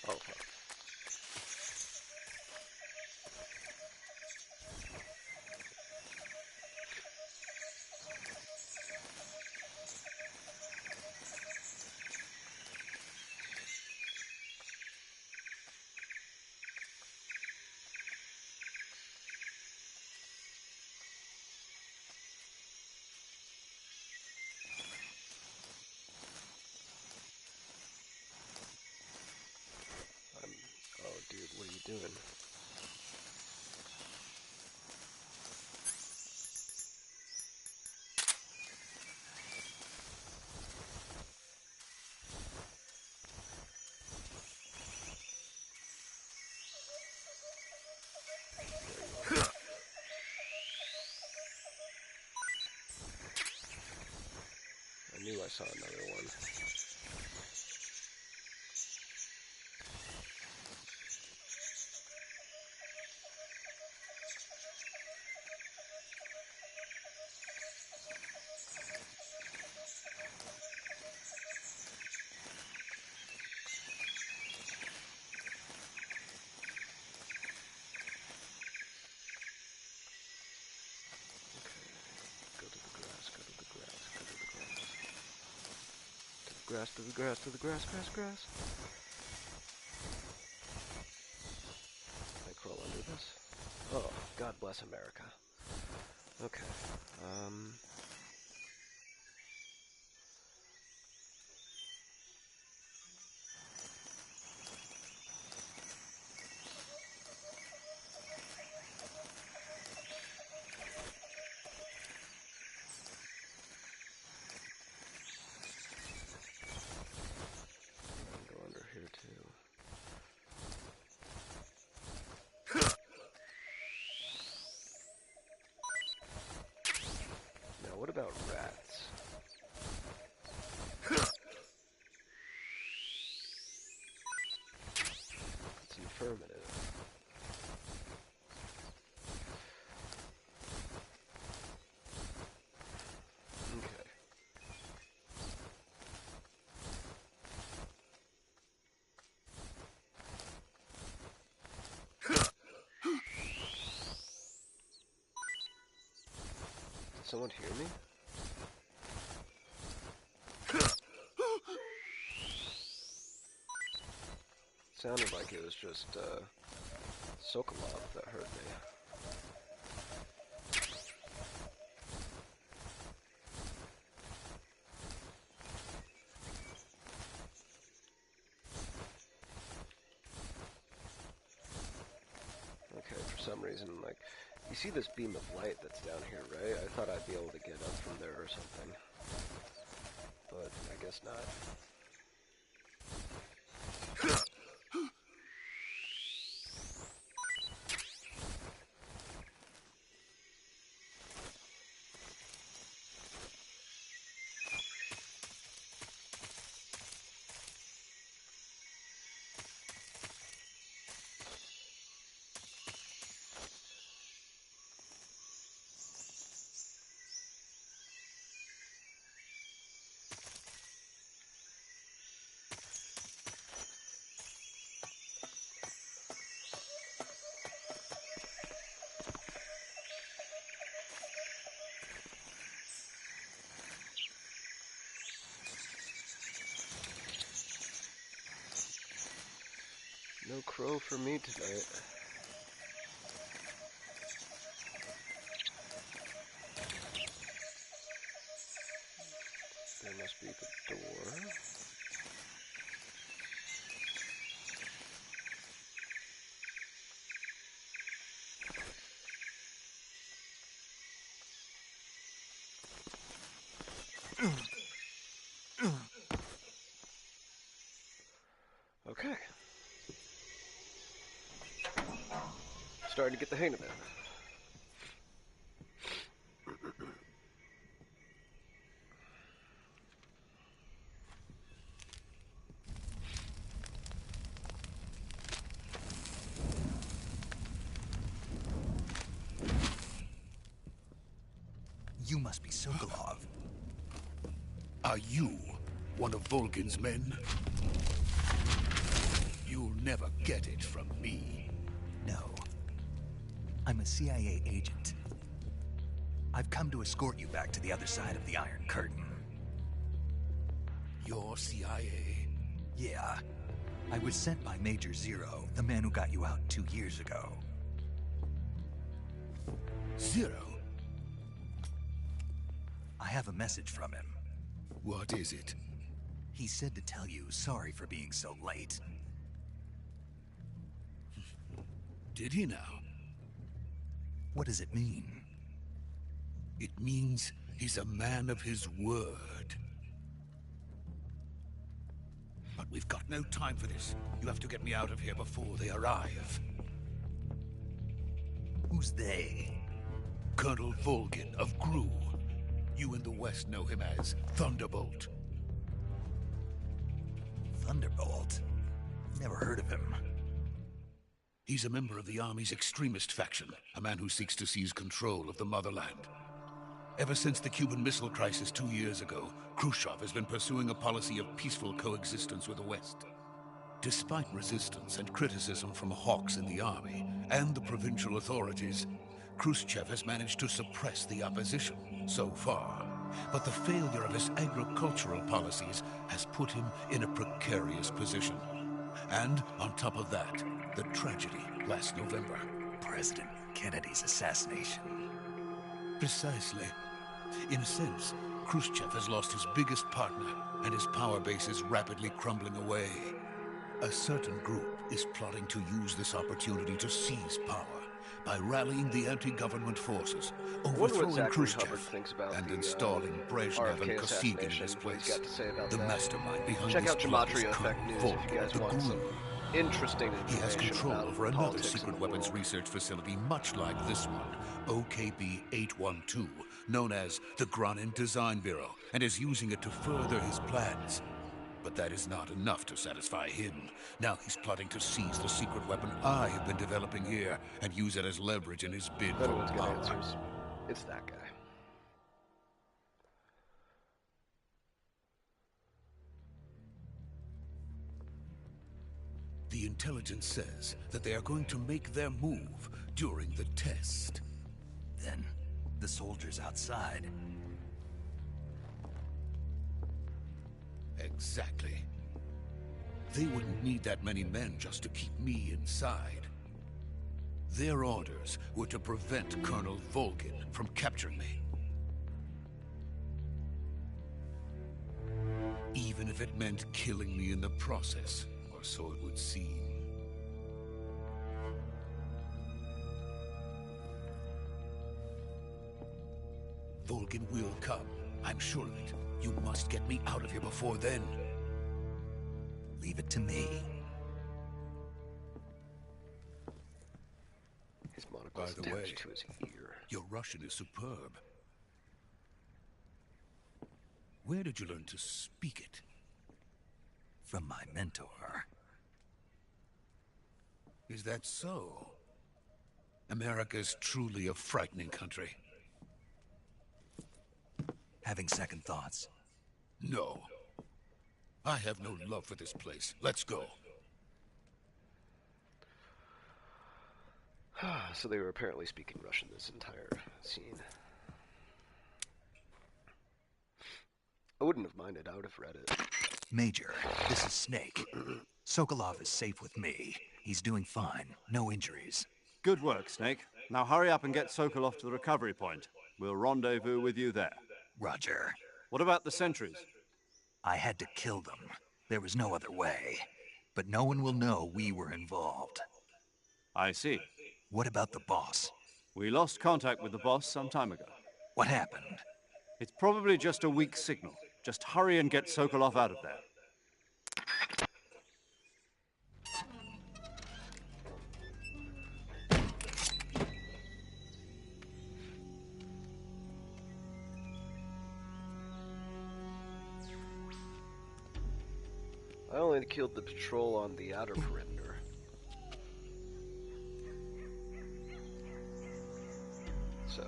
Oh, fuck. Oh, dude, what are you doing? saw another one. Grass, to the grass, to the grass, grass, grass. Can I crawl under this? Oh, God bless America. Okay, go under here too. Now, what about rats? It's affirmative. Okay. Did someone hear me? Sounded like it was just, Sokolov that heard me. Okay, for some reason, like, you see this beam of light that's down here, right? I thought I'd be able to get up from there or something. But I guess not. No crow for me tonight. There must be the door. Okay. Starting to get the hang of it. You must be Sokolov. Are you one of Volgin's men? You'll never get it from me. No. I'm a CIA agent. I've come to escort you back to the other side of the Iron Curtain. You're CIA? Yeah. I was sent by Major Zero, the man who got you out 2 years ago. Zero? I have a message from him. What is it? He said to tell you sorry for being so late. Did he now? What does it mean? It means he's a man of his word. But we've got no time for this. You have to get me out of here before they arrive. Who's they? Colonel Volgin of Gru. You in the West know him as Thunderbolt. Thunderbolt? Never heard of him. He's a member of the Army's extremist faction, a man who seeks to seize control of the motherland. Ever since the Cuban Missile Crisis 2 years ago, Khrushchev has been pursuing a policy of peaceful coexistence with the West. Despite resistance and criticism from hawks in the army and the provincial authorities, Khrushchev has managed to suppress the opposition so far. But the failure of his agricultural policies has put him in a precarious position. And on top of that, the tragedy last November. President Kennedy's assassination. Precisely. In a sense, Khrushchev has lost his biggest partner, and his power base is rapidly crumbling away. A certain group is plotting to use this opportunity to seize power by rallying the anti-government forces, overthrowing Khrushchev, and installing Brezhnev and Kosygin in his place. The mastermind behind Check this out plot is Gematria Effect Colonel News Volk, if you guys the want some Groom. interesting He information has control about over another politics in secret the weapons world. research facility much like this one, OKB-812, known as the Granin Design Bureau, and is using it to further his plans. But that is not enough to satisfy him. Now he's plotting to seize the secret weapon I have been developing here and use it as leverage in his bid for Everyone's got power. answers. It's that guy. The intelligence says that they are going to make their move during the test. Then, the soldiers outside. Exactly. They wouldn't need that many men just to keep me inside. Their orders were to prevent Colonel Volgin from capturing me. Even if it meant killing me in the process, or so it would seem. Volgin will come. I'm sure of it. You must get me out of here before then. Leave it to me. His monocle's By the way, attached to his ear. Your Russian is superb. Where did you learn to speak it? From my mentor. Is that so? America's truly a frightening country. Having second thoughts. No. I have no love for this place. Let's go. So they were apparently speaking Russian this entire scene. I wouldn't have minded. I would have read it. Major, this is Snake. Sokolov is safe with me. He's doing fine. No injuries. Good work, Snake. Now hurry up and get Sokolov to the recovery point. We'll rendezvous with you there. Roger. What about the sentries? I had to kill them. There was no other way. But no one will know we were involved. I see. What about the boss? We lost contact with the boss some time ago. What happened? It's probably just a weak signal. Just hurry and get Sokolov out of there. I only killed the patrol on the outer perimeter. So...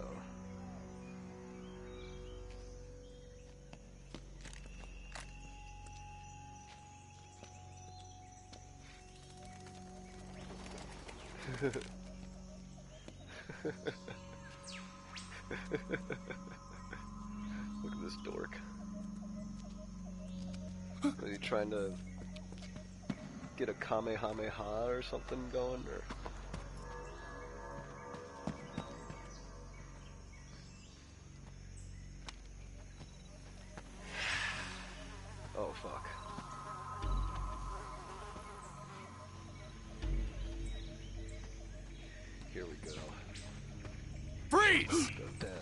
Look at this dork. Are you trying to get a Kamehameha or something going, or? Oh, fuck. Here we go. Freeze! Let's go down.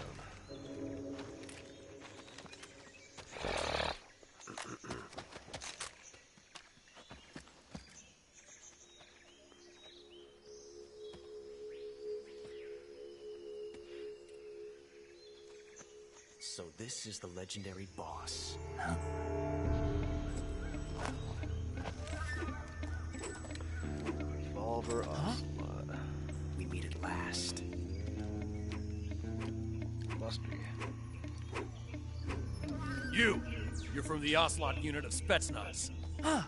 So this is the legendary boss. over Ocelot. We meet at last. Must be. You're from the Ocelot unit of Spetsnaz. Huh.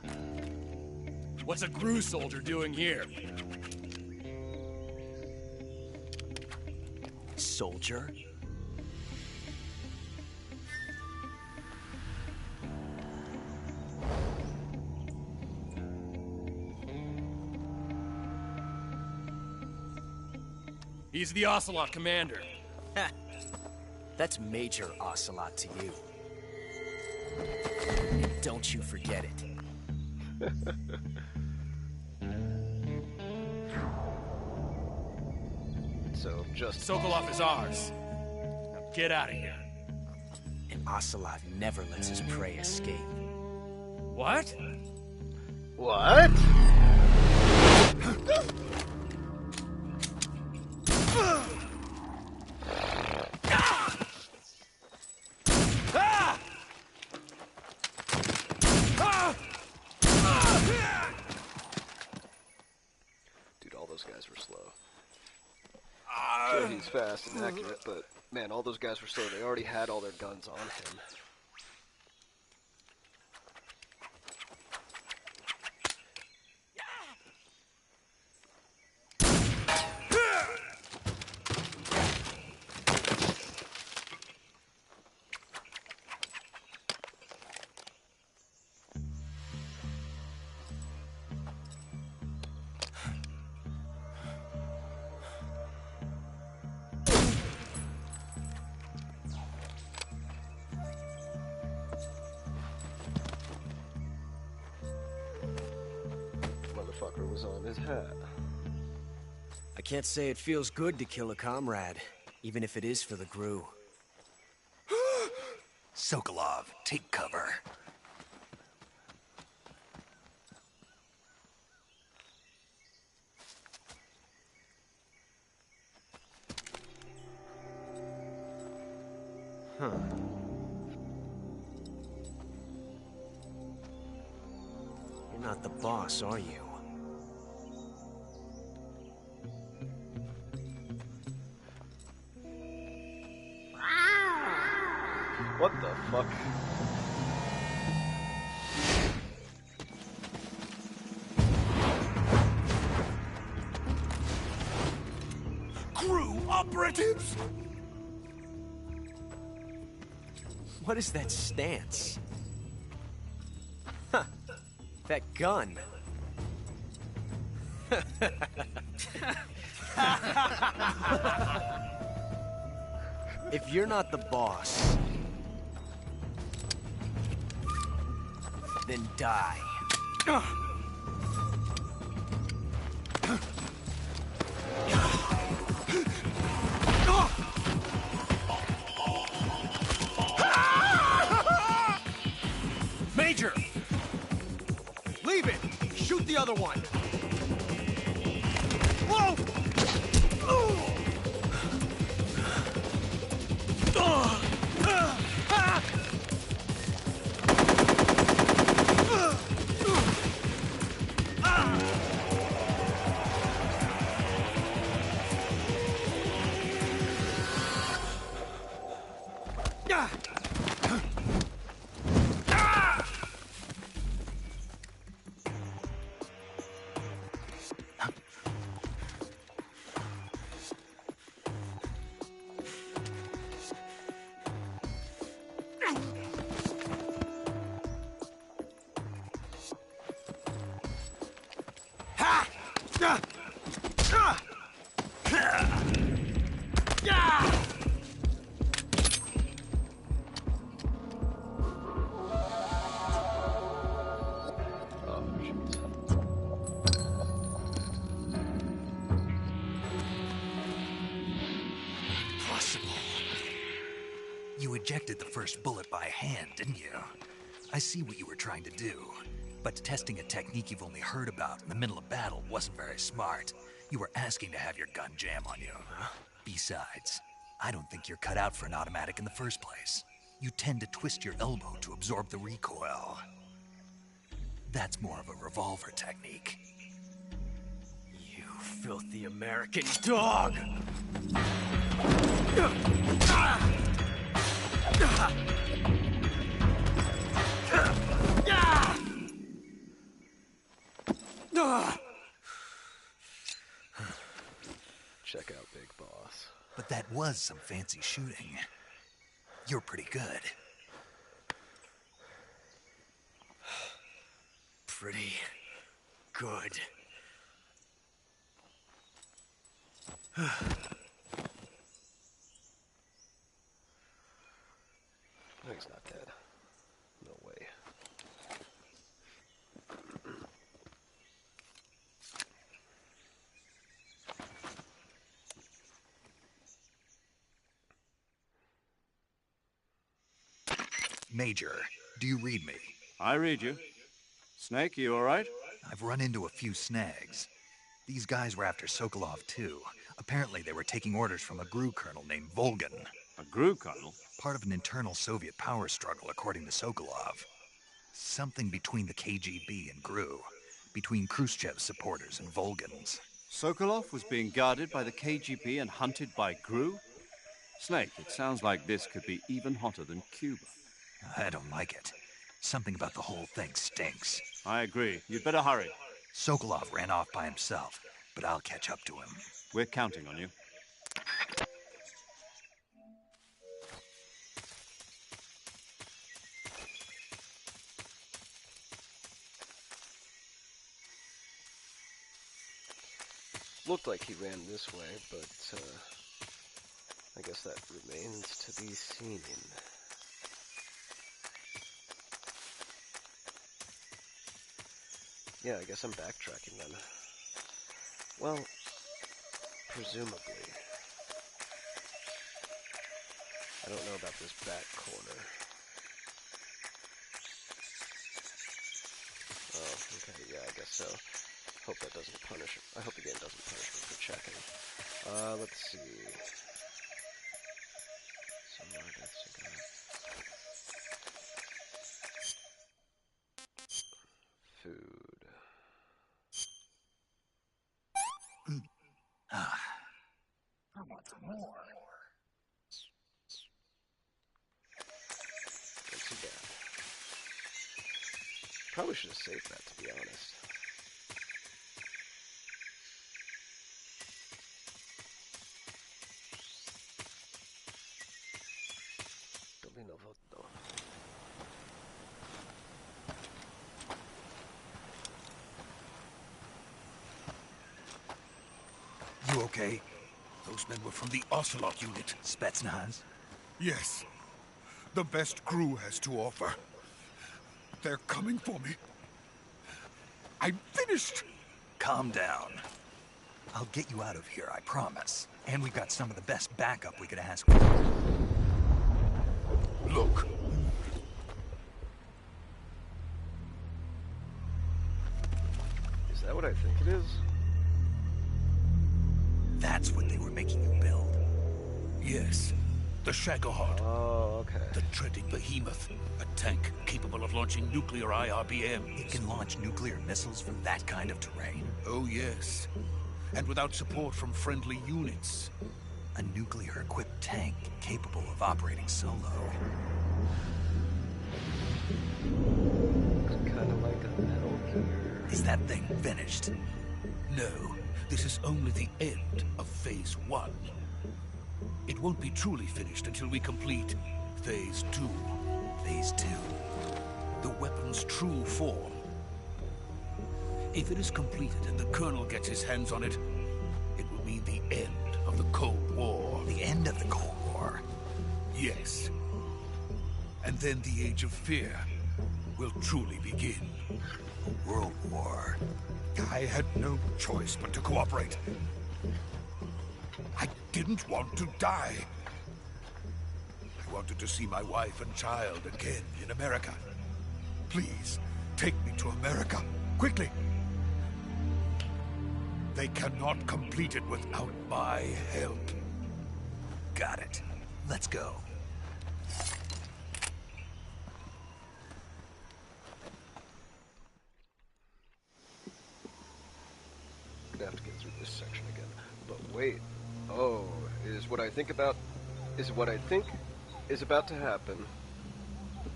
What's a GRU soldier doing here? Soldier? He's the Ocelot commander. That's Major Ocelot to you. And don't you forget it. So, just... Sokolov is ours. Now get out of here. And Ocelot never lets his prey escape. What? What? Dude, all those guys were slow. Sure, he's fast and accurate, but man, all those guys were slow. They already had all their guns on him. Motherfucker was on his hat. I can't say it feels good to kill a comrade, even if it is for the GRU. Sokolov, take cover. Huh. You're not the boss, are you? What the fuck? GRU operatives? What is that stance? Huh. That gun. If you're not the boss, then die. Major! Leave it! Shoot the other one! Whoa! You ejected the first bullet by hand, didn't you? I see what you were trying to do. But testing a technique you've only heard about in the middle of battle wasn't very smart. You were asking to have your gun jam on you. Besides, I don't think you're cut out for an automatic in the first place. You tend to twist your elbow to absorb the recoil. That's more of a revolver technique. filthy American dog! Check out Big Boss. But that was some fancy shooting. You're pretty good. Pretty good. No, he's not dead. No way. Major, do you read me? I read you. Snake, you all right? I've run into a few snags. These guys were after Sokolov, too. Apparently they were taking orders from a GRU colonel named Volgan. A GRU colonel? Part of an internal Soviet power struggle, according to Sokolov. Something between the KGB and GRU. Between Khrushchev's supporters and Volgan's. Sokolov was being guarded by the KGB and hunted by GRU? Snake, it sounds like this could be even hotter than Cuba. I don't like it. Something about the whole thing stinks. I agree. You'd better hurry. Sokolov ran off by himself, but I'll catch up to him. We're counting on you. Looked like he ran this way, but I guess that remains to be seen. Yeah, I guess I'm backtracking then. Well, presumably. I don't know about this back corner. Oh, okay, yeah, I guess so. Hope that doesn't punish. I hope the game doesn't punish me for checking. Let's see. Some more deaths again. Food. I want some more. Not too bad. Probably should have saved that, to be honest. No vote, though. You okay? Those men were from the Ocelot unit. Spetsnaz? Yes. The best GRU has to offer. They're coming for me. I'm finished! Calm down. I'll get you out of here, I promise. And we've got some of the best backup we could ask for. Look. Is that what I think it is? That's what they were making you build. Yes. The Shagohod. Oh, okay. The treading behemoth. A tank capable of launching nuclear IRBMs. It can launch nuclear missiles from that kind of terrain? Oh, yes. And without support from friendly units. A nuclear-equipped tank capable of operating solo. Kind of like a Metal Gear. Is that thing finished? No. This is only the end of Phase 1. It won't be truly finished until we complete Phase 2. Phase 2? The weapon's true form. If it is completed and the Colonel gets his hands on it, it will mean the end of the Cold War. The end of the Cold War? Yes. And then the Age of Fear will truly begin. A world war. I had no choice but to cooperate. I didn't want to die. I wanted to see my wife and child again in America. Please, take me to America, quickly. They cannot complete it without my help. Got it. Let's go. gonna have to get through this section again. But wait. Oh, is what I think is about to happen.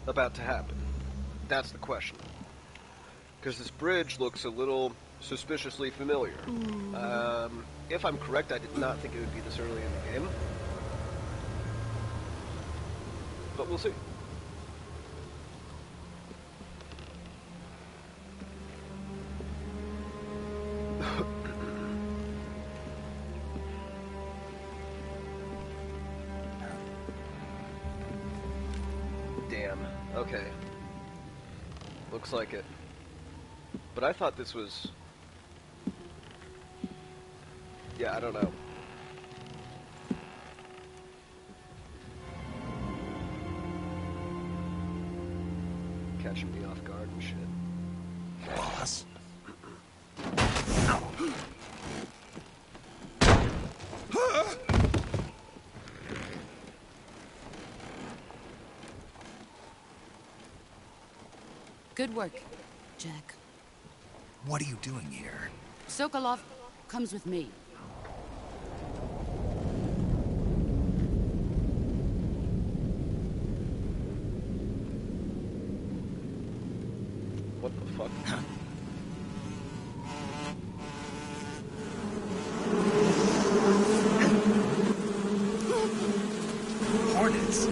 About to happen. That's the question. Because this bridge looks a little suspiciously familiar. If I'm correct, I did not think it would be this early in the game. But we'll see. Damn. Okay. Looks like it. But I thought this was... Yeah, I don't know. Catching me off guard and shit. Boss? Good work, Jack. What are you doing here? Sokolov comes with me. What the fuck? Hornets.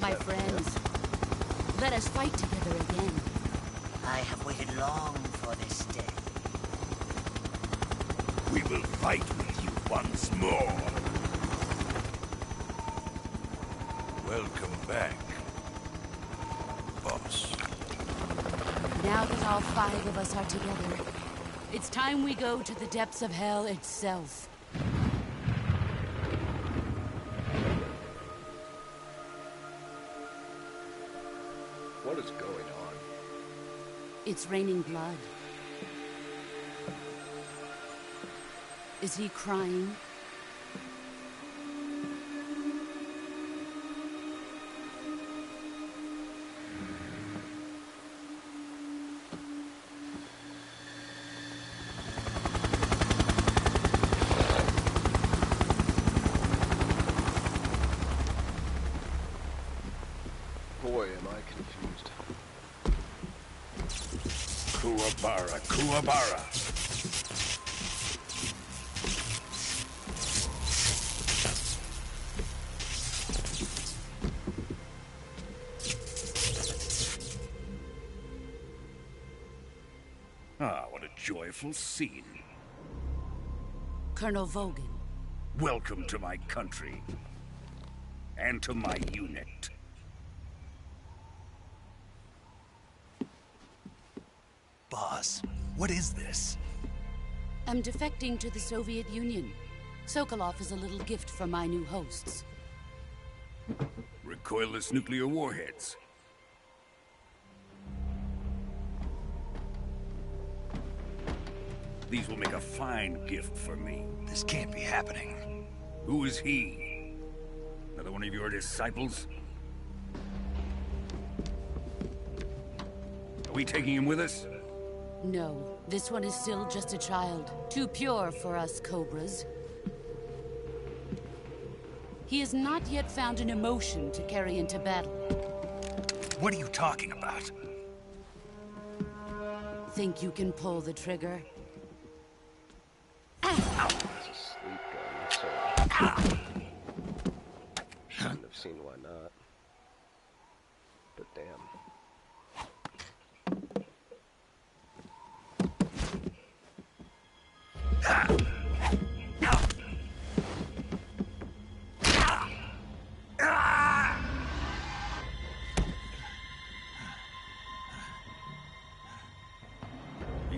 My friends, let us fight together again. I have waited long for this day. We will fight with you once more. Welcome back, boss. Now that all 5 of us are together, it's time we go to the depths of hell itself. What is going on? It's raining blood. Is he crying? Boy, am I confused. Kuwabara, Kuwabara. Ah, what a joyful scene. Colonel Vogan. Welcome to my country. And to my unit. Boss, what is this? I'm defecting to the Soviet Union. Sokolov is a little gift from my new hosts. Recoilless nuclear warheads. These will make a fine gift for me. This can't be happening. Who is he? Another one of your disciples? Are we taking him with us? No, this one is still just a child. Too pure for us Cobras. He has not yet found an emotion to carry into battle. What are you talking about? Think you can pull the trigger? It's a sleep gun, so... Shouldn't have seen why not. But damn.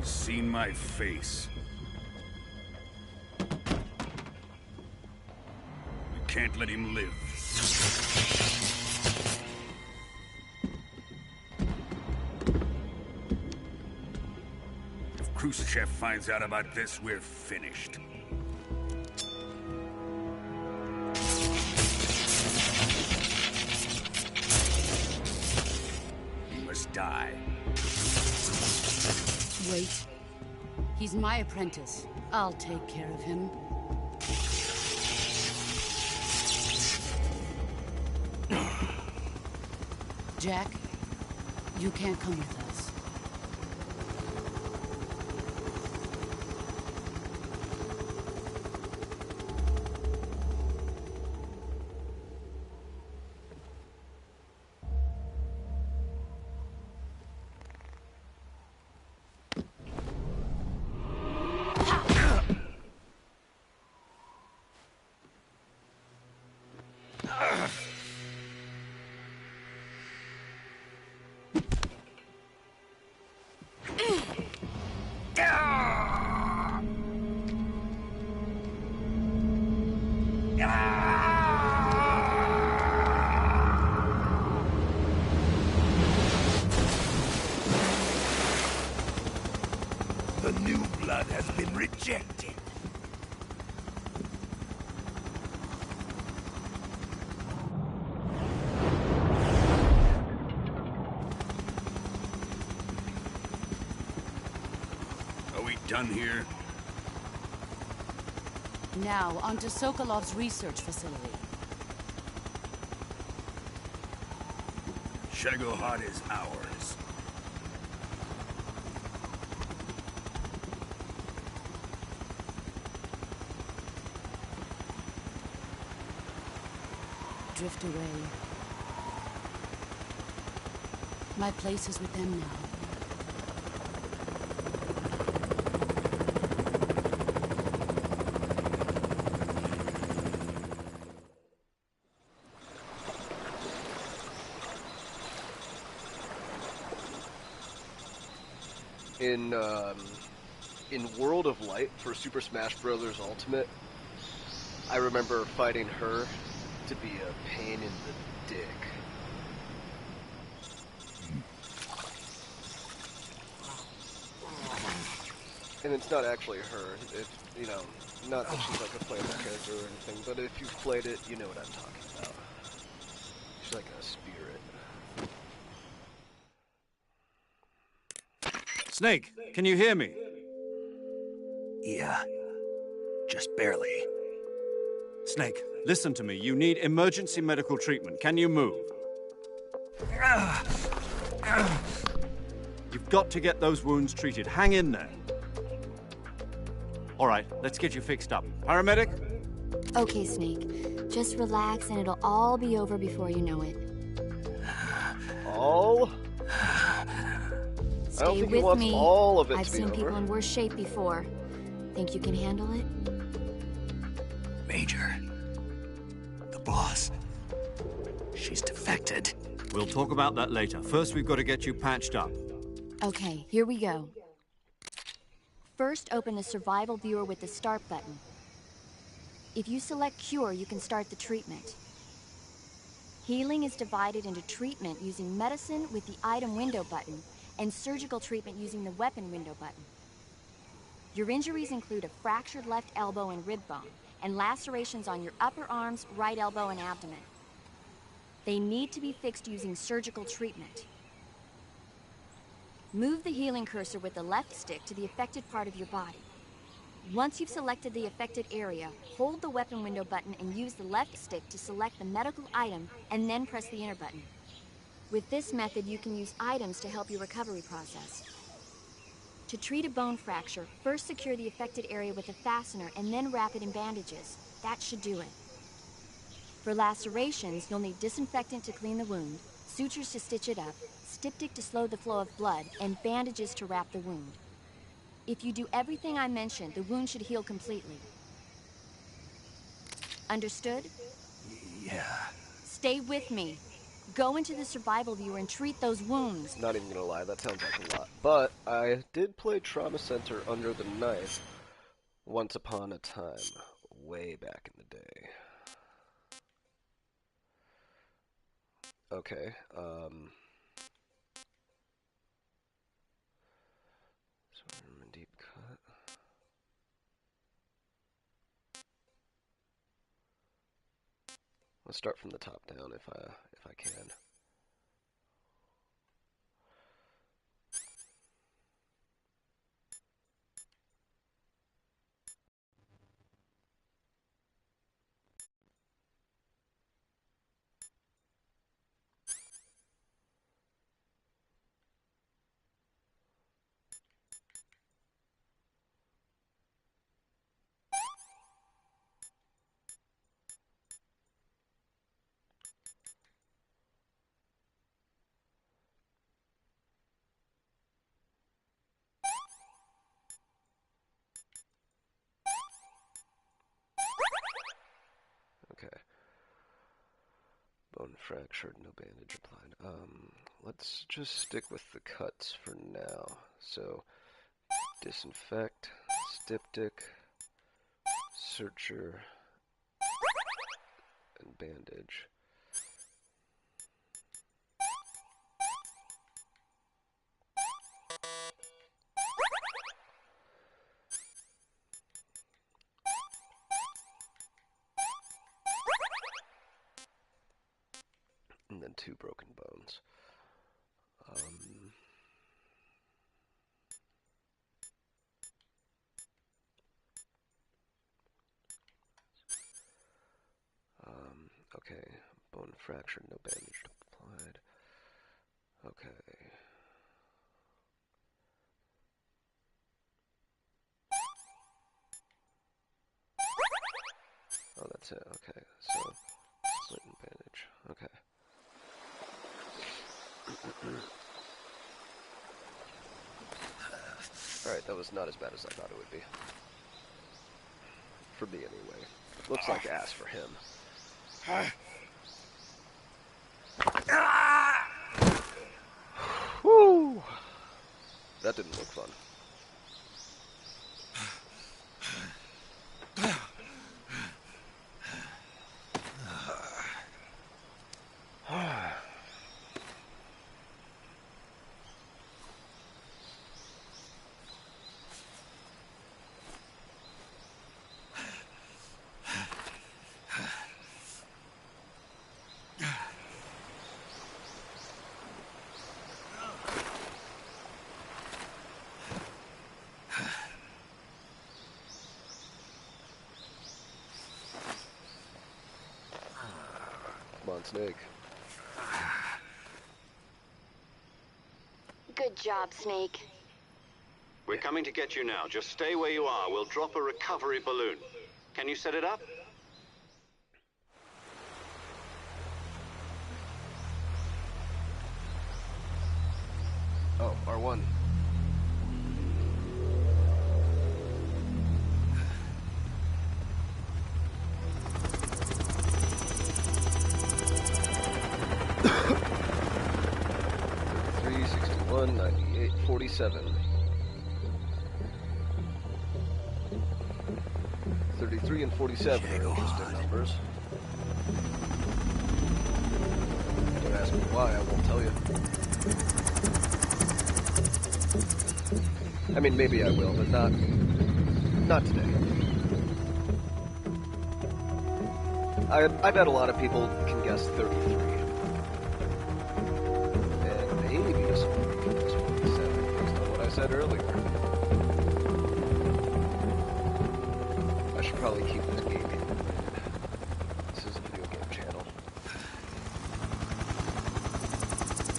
He's seen my face. We can't let him live. If Khrushchev finds out about this, we're finished. He must die. Wait. He's my apprentice. I'll take care of him. Jack, you can't come with us. The new blood has been rejected. Are we done here? Now, on to Sokolov's research facility. Shagohod is ours. Drift away. My place is with them now. In World of Light for Super Smash Bros. Ultimate, I remember fighting her to be a pain in the dick. And it's not actually her. It's, you know, not that she's like a playable character or anything, but if you've played it, you know what I'm talking about. She's like a spirit. Snake, can you hear me? Yeah. Just barely. Snake, listen to me. You need emergency medical treatment. Can you move? You've got to get those wounds treated. Hang in there. All right, let's get you fixed up. Paramedic? Okay, Snake. Just relax and it'll all be over before you know it. All? Stay I don't think he with wants me. all of it I've to be seen over. people in worse shape before. Think you can handle it? Major. The boss. She's defected. We'll talk about that later. First, we've got to get you patched up. Okay, here we go. First, open the survival viewer with the start button. If you select cure, you can start the treatment. Healing is divided into treatment using medicine with the item window button and surgical treatment using the weapon window button. Your injuries include a fractured left elbow and rib bone, and lacerations on your upper arms, right elbow, and abdomen. They need to be fixed using surgical treatment. Move the healing cursor with the left stick to the affected part of your body. Once you've selected the affected area, hold the weapon window button and use the left stick to select the medical item, and then press the enter button. With this method, you can use items to help your recovery process. To treat a bone fracture, first secure the affected area with a fastener and then wrap it in bandages. That should do it. For lacerations, you'll need disinfectant to clean the wound, sutures to stitch it up, styptic to slow the flow of blood, and bandages to wrap the wound. If you do everything I mentioned, the wound should heal completely. Understood? Yeah. Stay with me. Go into the survival viewer and treat those wounds. Not even gonna lie, that sounds like a lot. But I did play Trauma Center Under the Knife once upon a time, way back in the day. Okay, swim in deep cut. Let's start from the top down if I can. Okay. Bone fractured, no bandage applied. Let's just stick with the cuts for now. So, disinfect, styptic, searcher, and bandage. And then 2 broken bones. Okay, bone fracture, no bandage applied. Okay. Oh, that's it. Okay, so splint and bandage. Okay. Alright, that was not as bad as I thought it would be. For me, anyway. Looks like ass for him. Woo! That didn't look fun. Come on, Snake. Good job, Snake. We're coming to get you now. Just stay where you are. We'll drop a recovery balloon. Can you set it up? Oh, R1. Three, 61, 98, 47. 33 and 47 are interesting numbers. Don't ask me why, I won't tell you. I mean, maybe I will, but not today. I bet a lot of people can guess 33. And maybe someone can guess 47, based on what I said earlier. I should probably keep this game in. This is a video game channel.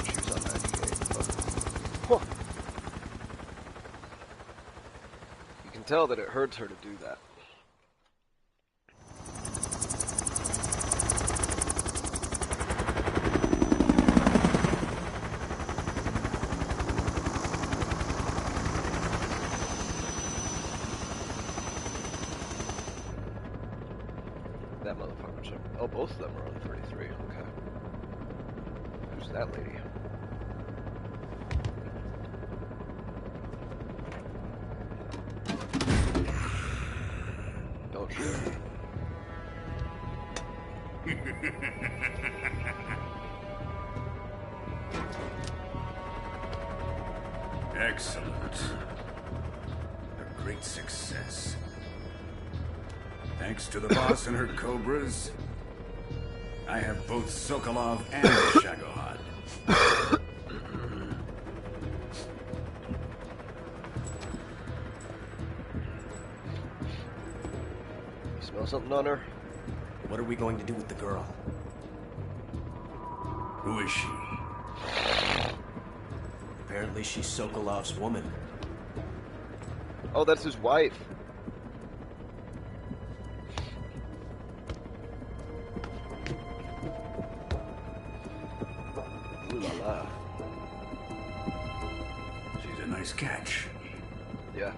She was on 98. Huh. You can tell that it hurts her to do that. That motherfucker's... Oh, both of them are on 33. Okay. Who's that lady? Don't shoot. Excellent. A great success. Thanks to the boss and her cobras, I have both Sokolov and the Shagohod. You smell something on her? What are we going to do with the girl? Who is she? Apparently she's Sokolov's woman. Oh, that's his wife. Ooh la la. She's a nice catch. Yeah.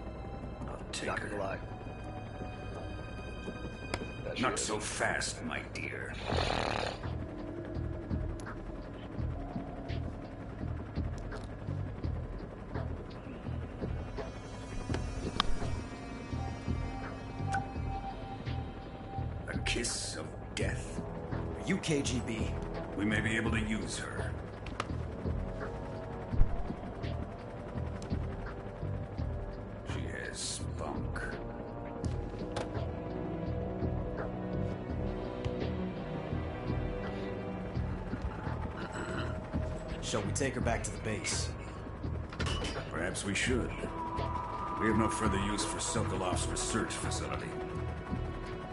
I'll take Not her. gonna lie. That Not shit. so fast, my dear. A kiss of death. Are you KGB? We may be able to use her. She has spunk. Shall we take her back to the base? Perhaps we should. We have no further use for Sokolov's research facility.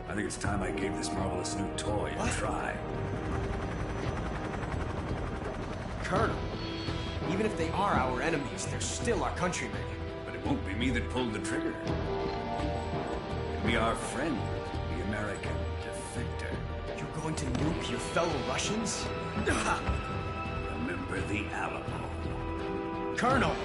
I think it's time I gave this marvelous new toy a try. Colonel, even if they are our enemies, they're still our countrymen. But it won't be me that pulled the trigger. It'll be our friend, the American defector. You're going to nuke your fellow Russians? Remember the Alamo. Colonel!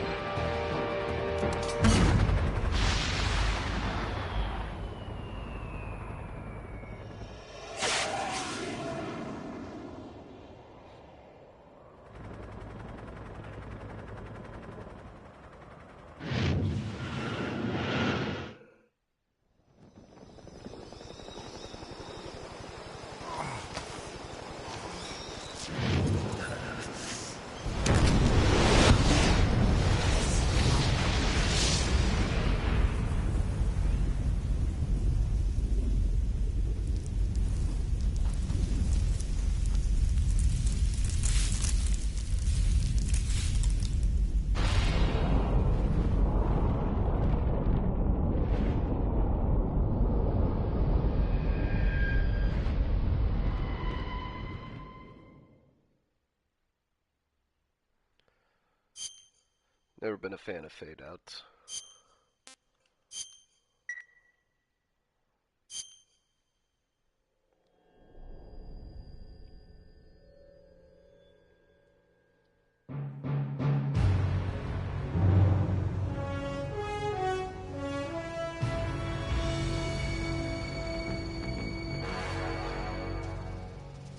Never been a fan of fade outs.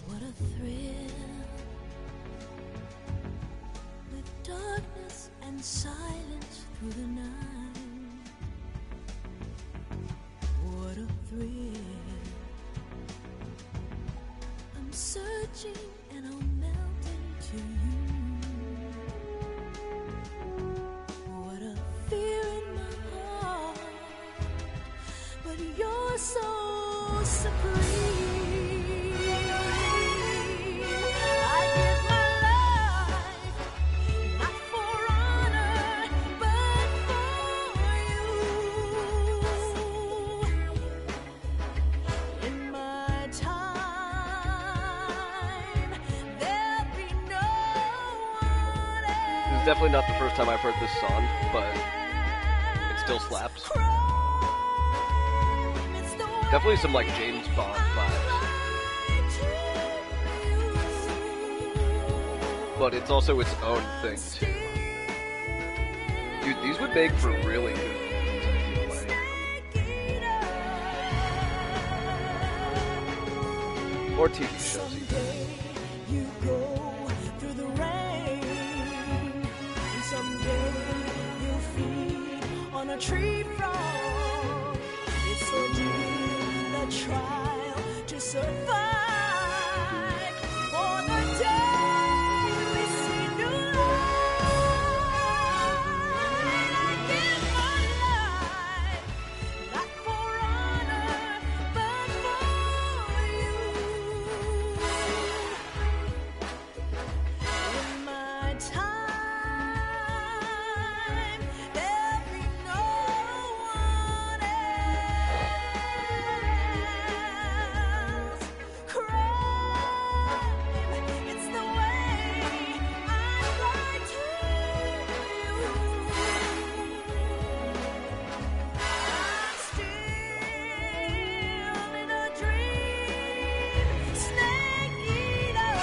What a thrill, with darkness and silence through the night. What a thrill. I'm searching and I'll melt into you. What a fear in my heart, but you're so supreme. This is definitely not the first time I've heard this song, but it still slaps. Definitely some like James Bond vibes. But it's also its own thing too. Dude, these would make for really good movies, I feel like. Or TV shows even. You go through the a tree frog. It's ordained the trial to survive. For the day we see new light, I give my life, not for honor, but for you. In my time, there'll be no one else. Crime, it's the way I lie to you. I'm still in a dream, snake eater.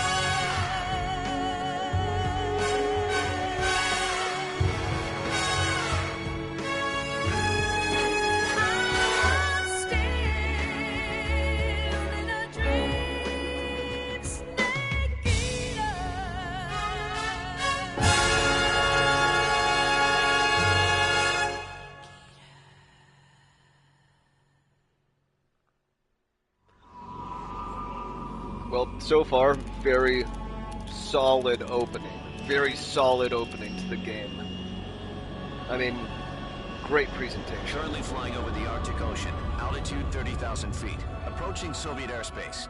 I'm still in a dream, snake eater. Well, so far, very solid opening. Very solid opening to the game. I mean, great presentation. Currently flying over the Arctic Ocean, altitude 30,000 feet, approaching Soviet airspace.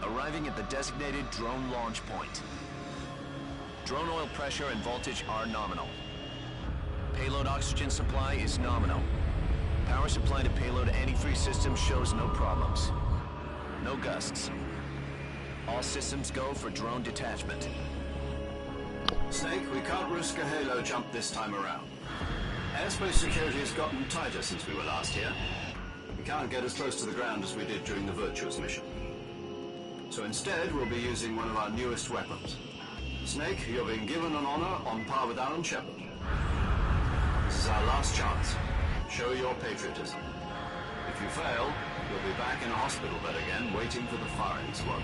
Arriving at the designated drone launch point. Drone oil pressure and voltage are nominal. Payload oxygen supply is nominal. Power supply to payload antifreeze system shows no problems. No gusts. All systems go for drone detachment. Snake, we can't risk a halo jump this time around. Airspace security has gotten tighter since we were last here. We can't get as close to the ground as we did during the Virtuous mission. So instead, we'll be using one of our newest weapons. Snake, you're being given an honor on par with Alan Shepard. This is our last chance. Show your patriotism. If you fail, you'll be back in a hospital bed again, waiting for the firing squad.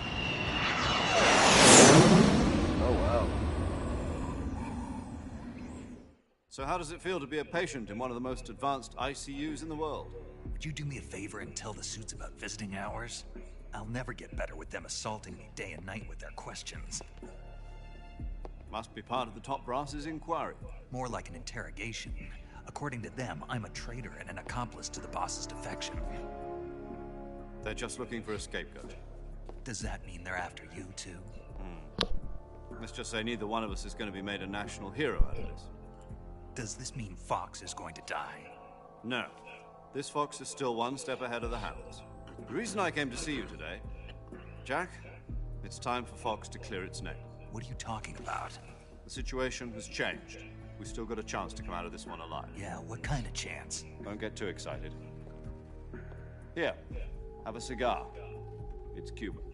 Oh, wow. So how does it feel to be a patient in one of the most advanced ICUs in the world? Would you do me a favor and tell the suits about visiting hours? I'll never get better with them assaulting me day and night with their questions. Must be part of the top brass's inquiry. More like an interrogation. According to them, I'm a traitor and an accomplice to the boss's defection. They're just looking for a scapegoat. Does that mean they're after you, too? Let's just say neither one of us is going to be made a national hero out of this. Does this mean Fox is going to die? No. This Fox is still one step ahead of the hounds. The reason I came to see you today, Jack, it's time for Fox to clear its name. What are you talking about? The situation has changed. We still got a chance to come out of this one alive. Yeah, what kind of chance? Don't get too excited. Here, have a cigar. It's Cuban.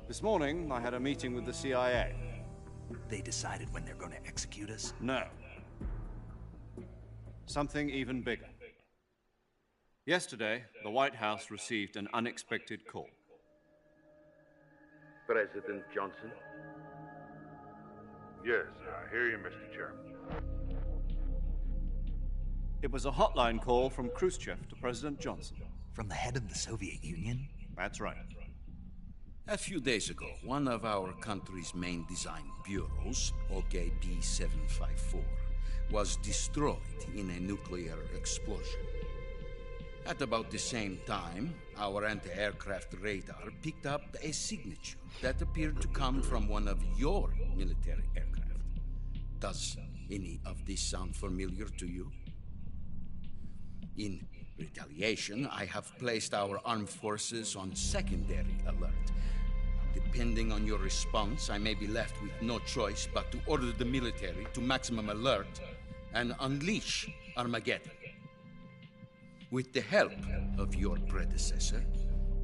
This morning, I had a meeting with the CIA. They decided when they're going to execute us? No. Something even bigger. Yesterday, the White House received an unexpected call. President Johnson? Yes, I hear you, Mr. Chairman. It was a hotline call from Khrushchev to President Johnson. From the head of the Soviet Union? That's right. A few days ago, one of our country's main design bureaus, OKB 754, was destroyed in a nuclear explosion. At about the same time, our anti-aircraft radar picked up a signature that appeared to come from one of your military aircraft. Does any of this sound familiar to you? In retaliation, I have placed our armed forces on secondary alert. Depending on your response, I may be left with no choice but to order the military to maximum alert and unleash Armageddon. With the help of your predecessor,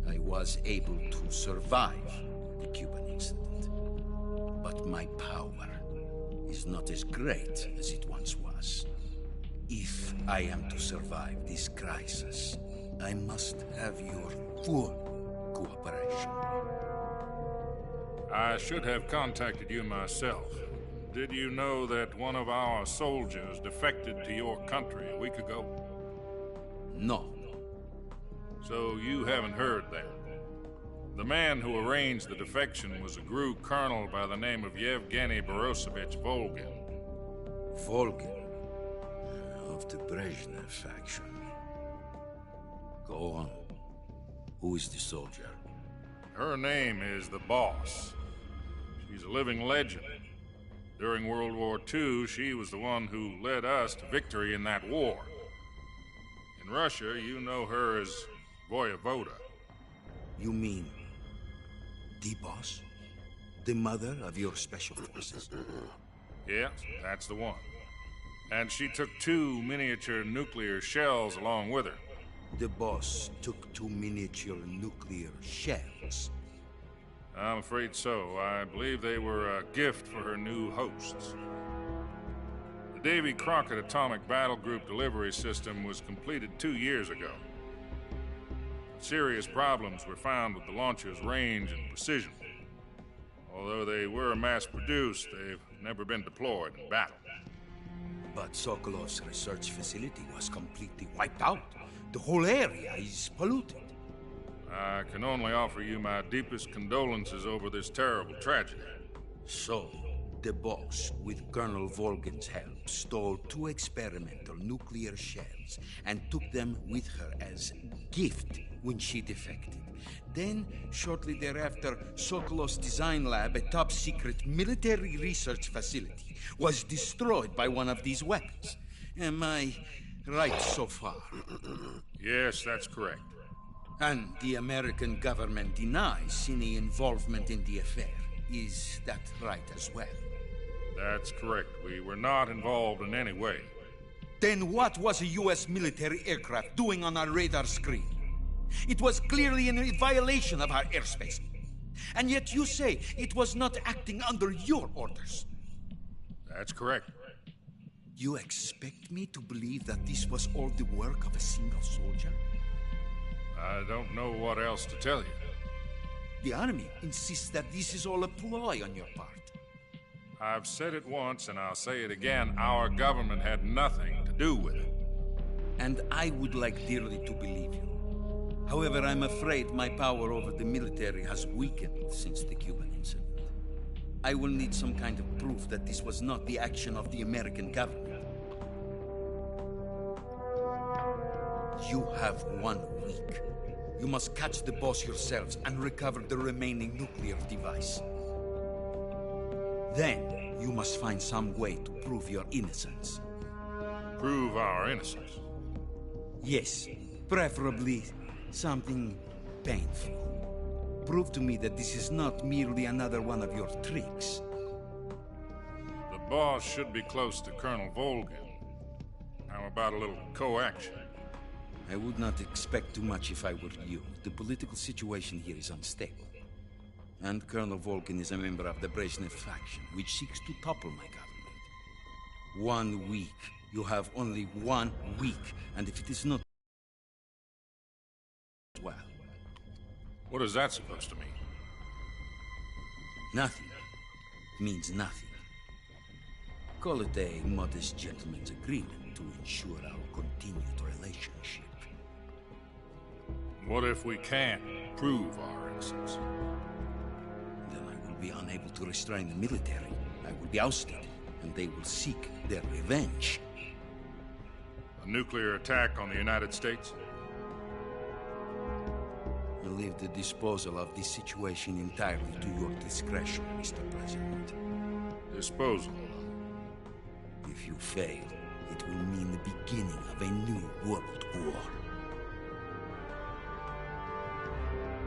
I was able to survive the Cuban incident. But my power is not as great as it once was. If I am to survive this crisis, I must have your full cooperation. I should have contacted you myself. Did you know that one of our soldiers defected to your country a week ago? No. So you haven't heard that. The man who arranged the defection was a GRU colonel by the name of Yevgeny Borosovich Volgin. Volgin? Of the Brezhnev faction. Go on. Who is the soldier? Her name is the Boss. She's a living legend. During World War II, she was the one who led us to victory in that war. In Russia, you know her as Voyevoda. You mean the Boss? The mother of your special forces? Yes, that's the one. And she took 2 miniature nuclear shells along with her. The Boss took 2 miniature nuclear shells? I'm afraid so. I believe they were a gift for her new hosts. The Davy Crockett Atomic Battle Group delivery system was completed 2 years ago. Serious problems were found with the launcher's range and precision. Although they were mass-produced, they've never been deployed in battle. But Sokolov's research facility was completely wiped out. The whole area is polluted. I can only offer you my deepest condolences over this terrible tragedy. So, the Boss, with Colonel Volgin's help, stole 2 experimental nuclear shells and took them with her as gift when she defected. Then, shortly thereafter, Sokolov's design lab, a top-secret military research facility, was destroyed by one of these weapons. Am I right so far? Yes, that's correct. And the American government denies any involvement in the affair. Is that right as well? That's correct. We were not involved in any way. Then what was a U.S. military aircraft doing on our radar screen? It was clearly in violation of our airspace. And yet you say it was not acting under your orders. That's correct. You expect me to believe that this was all the work of a single soldier? I don't know what else to tell you. The Army insists that this is all a ploy on your part. I've said it once and I'll say it again. Our government had nothing to do with it. And I would like dearly to believe you. However, I'm afraid my power over the military has weakened since the Cuban incident. I will need some kind of proof that this was not the action of the American government. You have 1 week. You must catch the Boss yourselves and recover the remaining nuclear device. Then, you must find some way to prove your innocence. Prove our innocence? Yes, preferably something painful. Prove to me that this is not merely another one of your tricks. The Boss should be close to Colonel Volgin. How about a little co-action? I would not expect too much if I were you. The political situation here is unstable. And Colonel Volgin is a member of the Brezhnev faction, which seeks to topple my government. 1 week. You have only 1 week. And if it is not... well... What is that supposed to mean? Nothing. It means nothing. Call it a modest gentleman's agreement to ensure our continued relationship. What if we can't prove our innocence? Then I will be unable to restrain the military. I will be ousted, and they will seek their revenge. A nuclear attack on the United States? I leave the disposal of this situation entirely to your discretion, Mr. President. Disposal? If you fail, it will mean the beginning of a new world war.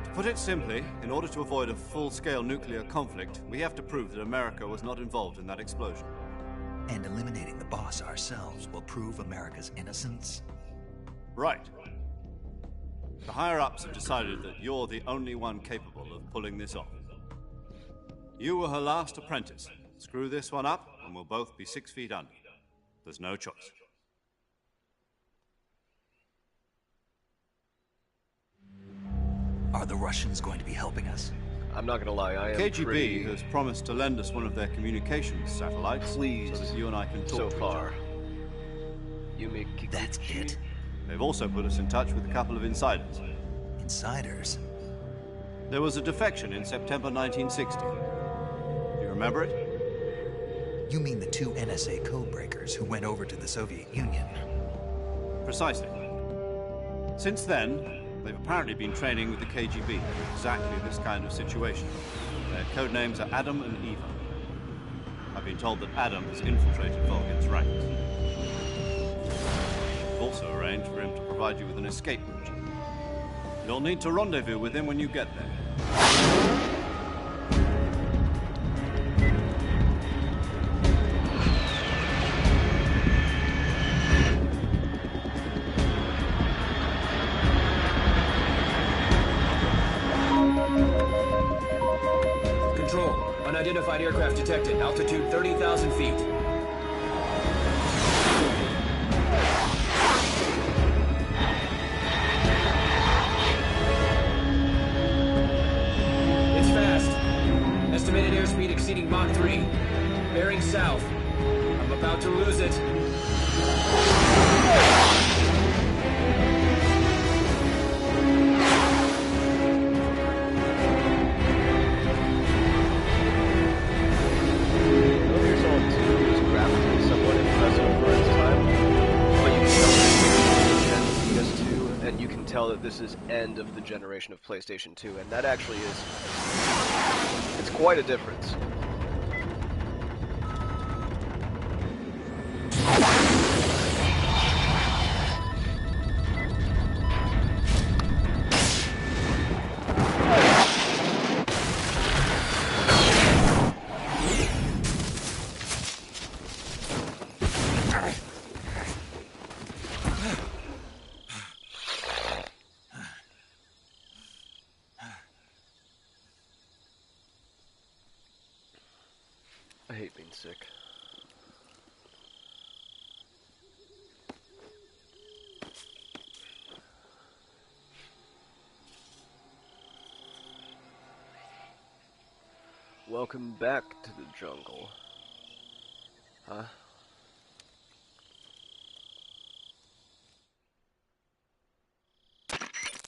To put it simply, in order to avoid a full-scale nuclear conflict, we have to prove that America was not involved in that explosion. And eliminating the Boss ourselves will prove America's innocence? Right. The higher-ups have decided that you're the only one capable of pulling this off. You were her last apprentice. Screw this one up, and we'll both be 6 feet under. There's no choice. Are the Russians going to be helping us? I'm not gonna lie, I am KGB pretty... has promised to lend us one of their communications satellites Pleased so that you and I can talk so to far. each other. You make... That's it. They've also put us in touch with a couple of insiders. Insiders? There was a defection in September 1960. Do you remember it? You mean the two NSA codebreakers who went over to the Soviet Union? Precisely. Since then, they've apparently been training with the KGB for exactly this kind of situation. Their code names are Adam and Eva. I've been told that Adam has infiltrated Volgin's ranks. We've also arranged for him to provide you with an escape route. You'll need to rendezvous with him when you get there. Control, unidentified aircraft detected. Altitude 30,000 feet. It's fast. Estimated airspeed exceeding Mach 3. Bearing south. I'm about to lose it. And you can tell that this is end of the generation of PlayStation 2, and that actually is... it's quite a difference. I hate being sick. Welcome back to the jungle. Huh?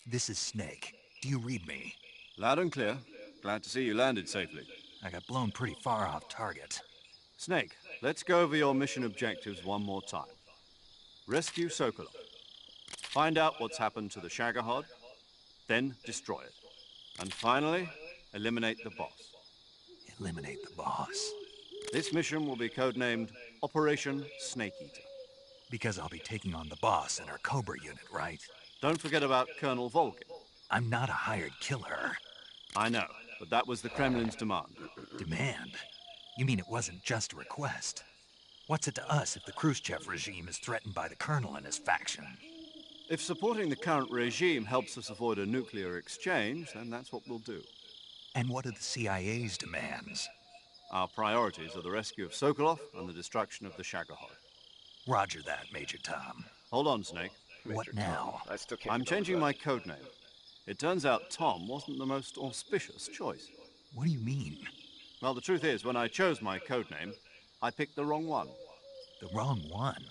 This is Snake. Do you read me? Loud and clear. Glad to see you landed safely. I got blown pretty far off target. Snake, let's go over your mission objectives one more time. Rescue Sokolov. Find out what's happened to the Shagohod, then destroy it. And finally, eliminate the boss. Eliminate the boss? This mission will be codenamed Operation Snake Eater. Because I'll be taking on the boss and our Cobra unit, right? Don't forget about Colonel Volgin. I'm not a hired killer. I know, but that was the Kremlin's demand. Demand? You mean it wasn't just a request? What's it to us if the Khrushchev regime is threatened by the Colonel and his faction? If supporting the current regime helps us avoid a nuclear exchange, then that's what we'll do. And what are the CIA's demands? Our priorities are the rescue of Sokolov and the destruction of the Shagohod. Roger that, Major Tom. Hold on, Snake. What now? I still can't. I'm changing my codename. It turns out Tom wasn't the most auspicious choice. What do you mean? Well, the truth is, when I chose my codename, I picked the wrong one. The wrong one?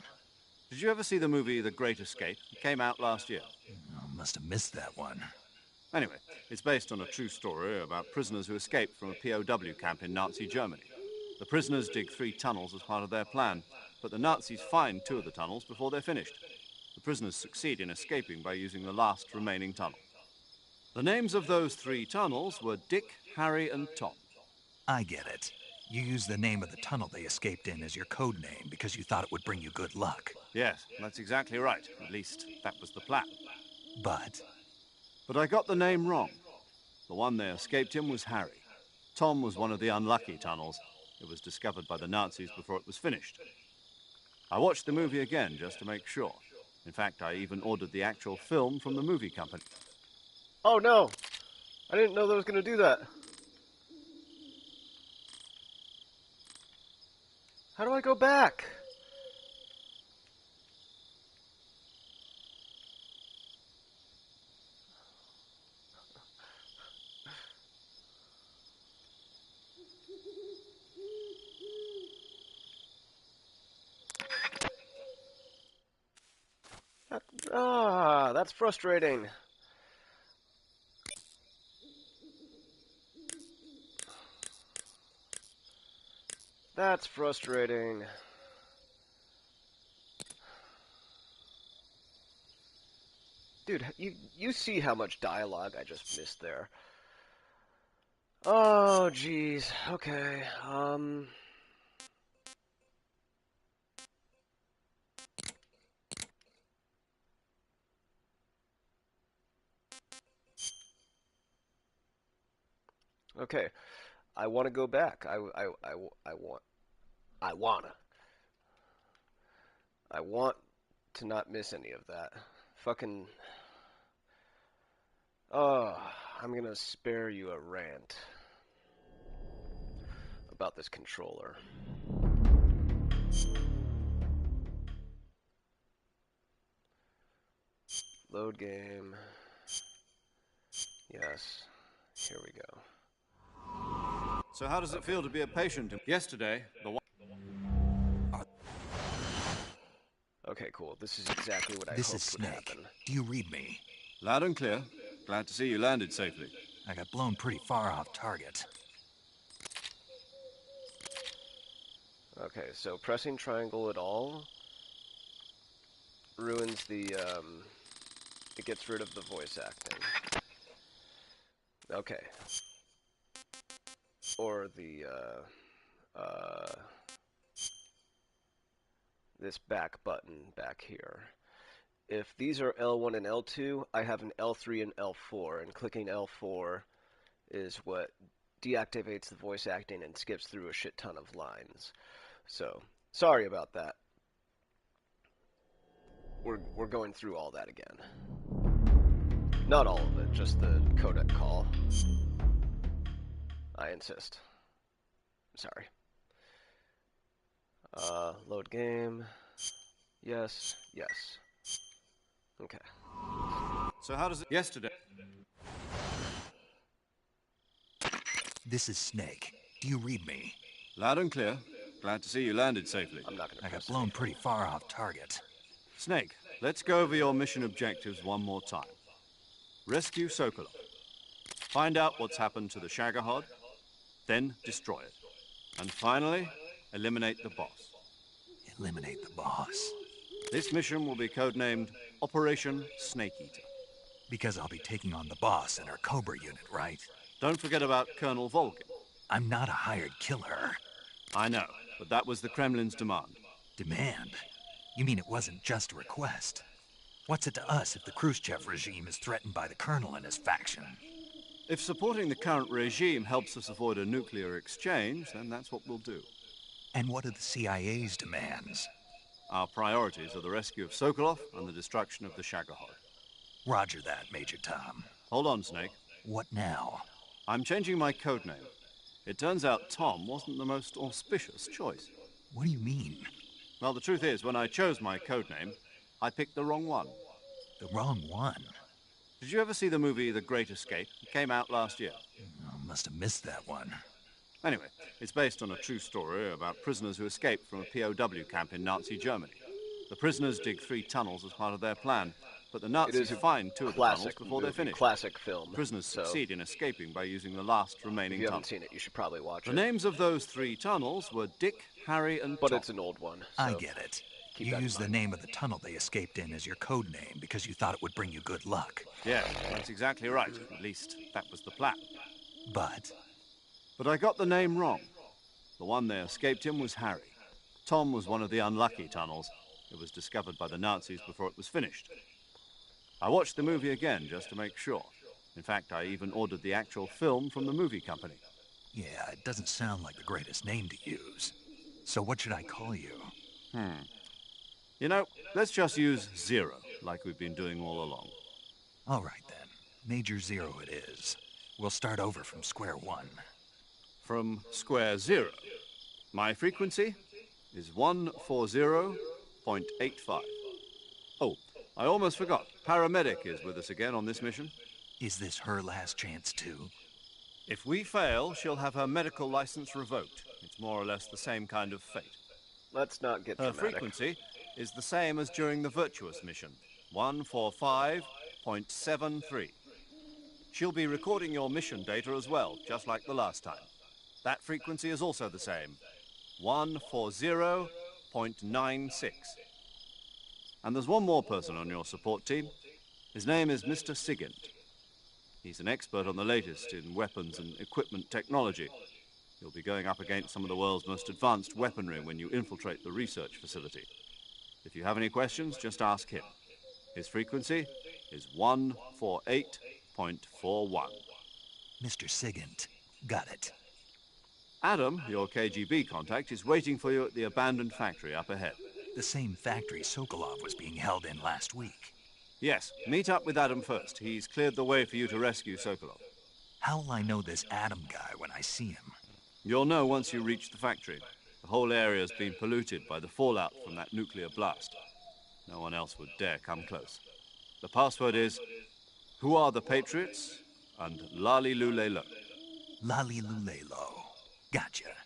Did you ever see the movie The Great Escape? It came out last year. I must have missed that one. Anyway, it's based on a true story about prisoners who escaped from a POW camp in Nazi Germany. The prisoners dig 3 tunnels as part of their plan, but the Nazis find 2 of the tunnels before they're finished. The prisoners succeed in escaping by using the last remaining tunnel. The names of those 3 tunnels were Dick, Harry, and Tom. I get it. You used the name of the tunnel they escaped in as your code name because you thought it would bring you good luck. Yes, that's exactly right. At least, that was the plan. But I got the name wrong. The one they escaped in was Harry. Tom was one of the unlucky tunnels. It was discovered by the Nazis before it was finished. I watched the movie again just to make sure. In fact, I even ordered the actual film from the movie company. Oh no! I didn't know that was going to do that. How do I go back? That's frustrating. That's frustrating. Dude, you see how much dialogue I just missed there. Oh, jeez. Okay. Okay. I want to go back. I wanna. I want to not miss any of that. Fucking. Oh, I'm gonna spare you a rant about this controller. Load game. Yes. Here we go. So how does it feel to be a patient? Yesterday, the one... Okay, cool. This is exactly what I This hoped is would Snake. happen. Do you read me? Loud and clear. Glad to see you landed safely. I got blown pretty far off target. Okay, so pressing triangle at all ruins the, it gets rid of the voice acting. Okay. Or the, this back button back here. If these are L1 and L2, I have an L3 and L4, and clicking L4 is what deactivates the voice acting and skips through a shit ton of lines. So, sorry about that. We're going through all that again. Not all of it, just the codec call. I insist. Sorry. Load game. Yes, yes. Okay. So how does it... Yesterday... This is Snake. Do you read me? Loud and clear. Glad to see you landed safely. I'm not gonna I got blown pretty far off target. Snake, let's go over your mission objectives one more time. Rescue Sokolov. Find out what's happened to the Shagohod, then destroy it. And finally, eliminate the boss. Eliminate the boss. This mission will be codenamed Operation Snake Eater. Because I'll be taking on the boss and her Cobra unit, right? Don't forget about Colonel Volgin. I'm not a hired killer. I know, but that was the Kremlin's demand. Demand? You mean it wasn't just a request? What's it to us if the Khrushchev regime is threatened by the Colonel and his faction? If supporting the current regime helps us avoid a nuclear exchange, then that's what we'll do. And what are the CIA's demands? Our priorities are the rescue of Sokolov and the destruction of the Shagohod. Roger that, Major Tom. Hold on, Snake. What now? I'm changing my codename. It turns out Tom wasn't the most auspicious choice. What do you mean? Well, the truth is, when I chose my codename, I picked the wrong one. The wrong one? Did you ever see the movie The Great Escape? It came out last year. I must have missed that one. Anyway, it's based on a true story about prisoners who escaped from a POW camp in Nazi Germany. The prisoners dig 3 tunnels as part of their plan, but the Nazis find 2 of the tunnels before they're finished. Classic film. Prisoners succeed in escaping by using the last remaining tunnel. If you haven't seen it, you should probably watch it. The names of those 3 tunnels were Dick, Harry, and Tom. But it's an old one. So I get it. You used the name of the tunnel they escaped in as your code name because you thought it would bring you good luck. Yeah, that's exactly right. At least, that was the plan. But I got the name wrong. The one they escaped in was Harry. Tom was one of the unlucky tunnels. It was discovered by the Nazis before it was finished. I watched the movie again just to make sure. In fact, I even ordered the actual film from the movie company. Yeah, it doesn't sound like the greatest name to use. So what should I call you? You know, let's just use Zero, like we've been doing all along. All right, then. Major Zero it is. We'll start over from square one. From square zero. My frequency is 140.85. Oh, I almost forgot. Paramedic is with us again on this mission. Is this her last chance, too? If we fail, she'll have her medical license revoked. It's more or less the same kind of fate. Let's not get Her dramatic. frequency is the same as during the Virtuous mission, 145.73. She'll be recording your mission data as well, just like the last time. That frequency is also the same, 140.96. And there's one more person on your support team. His name is Mr. Sigint. He's an expert on the latest in weapons and equipment technology. You'll be going up against some of the world's most advanced weaponry when you infiltrate the research facility. If you have any questions, just ask him. His frequency is 148.41. Mr. Sigint. Got it. Adam, your KGB contact, is waiting for you at the abandoned factory up ahead. The same factory Sokolov was being held in last week. Yes, meet up with Adam first. He's cleared the way for you to rescue Sokolov. How'll I know this Adam guy when I see him? You'll know once you reach the factory. The whole area's been polluted by the fallout from that nuclear blast. No one else would dare come close. The password is, "Who are the Patriots?" and Lali Lulelo. Lali Lulelo. Gotcha.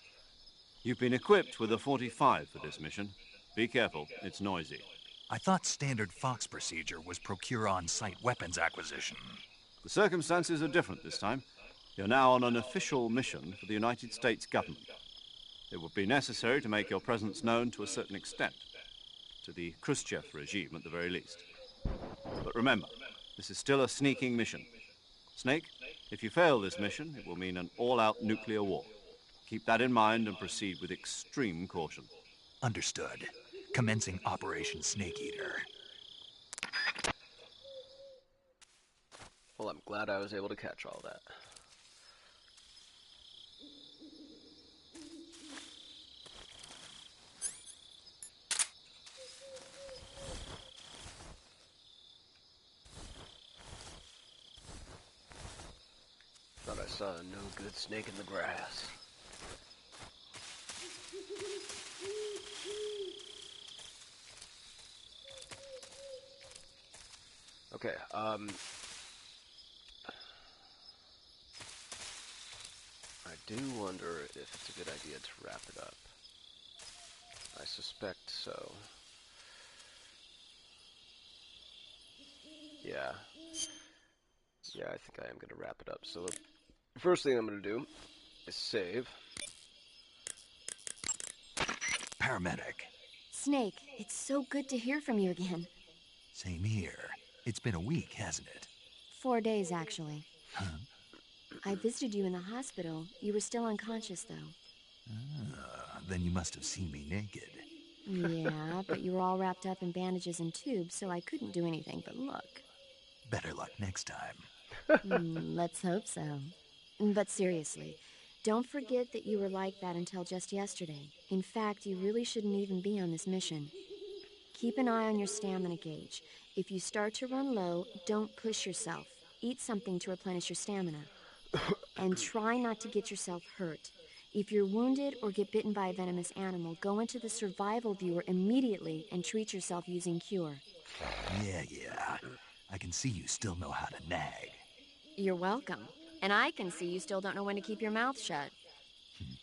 You've been equipped with a 45 for this mission. Be careful, it's noisy. I thought standard Fox procedure was procure on-site weapons acquisition. The circumstances are different this time. You're now on an official mission for the United States government. It would be necessary to make your presence known to a certain extent. To the Khrushchev regime, at the very least. But remember, this is still a sneaking mission. Snake, if you fail this mission, it will mean an all-out nuclear war. Keep that in mind and proceed with extreme caution. Understood. Commencing Operation Snake Eater. Well, I'm glad I was able to catch all that. Thought I saw a no-good snake in the grass. Okay, I do wonder if it's a good idea to wrap it up. I suspect so. Yeah. Yeah, I think I am going to wrap it up. So the first thing I'm going to do is save. Paramedic. Snake, it's so good to hear from you again. Same here. It's been a week, hasn't it? 4 days, actually. Huh? I visited you in the hospital. You were still unconscious, though. Then you must have seen me naked. Yeah, but you were all wrapped up in bandages and tubes, so I couldn't do anything but look. Better luck next time. Let's hope so. But seriously, don't forget that you were like that until just yesterday. In fact, you really shouldn't even be on this mission. Keep an eye on your stamina gauge. If you start to run low, don't push yourself. Eat something to replenish your stamina. And try not to get yourself hurt. If you're wounded or get bitten by a venomous animal, go into the survival viewer immediately and treat yourself using Cure. Yeah. I can see you still know how to nag. You're welcome. And I can see you still don't know when to keep your mouth shut.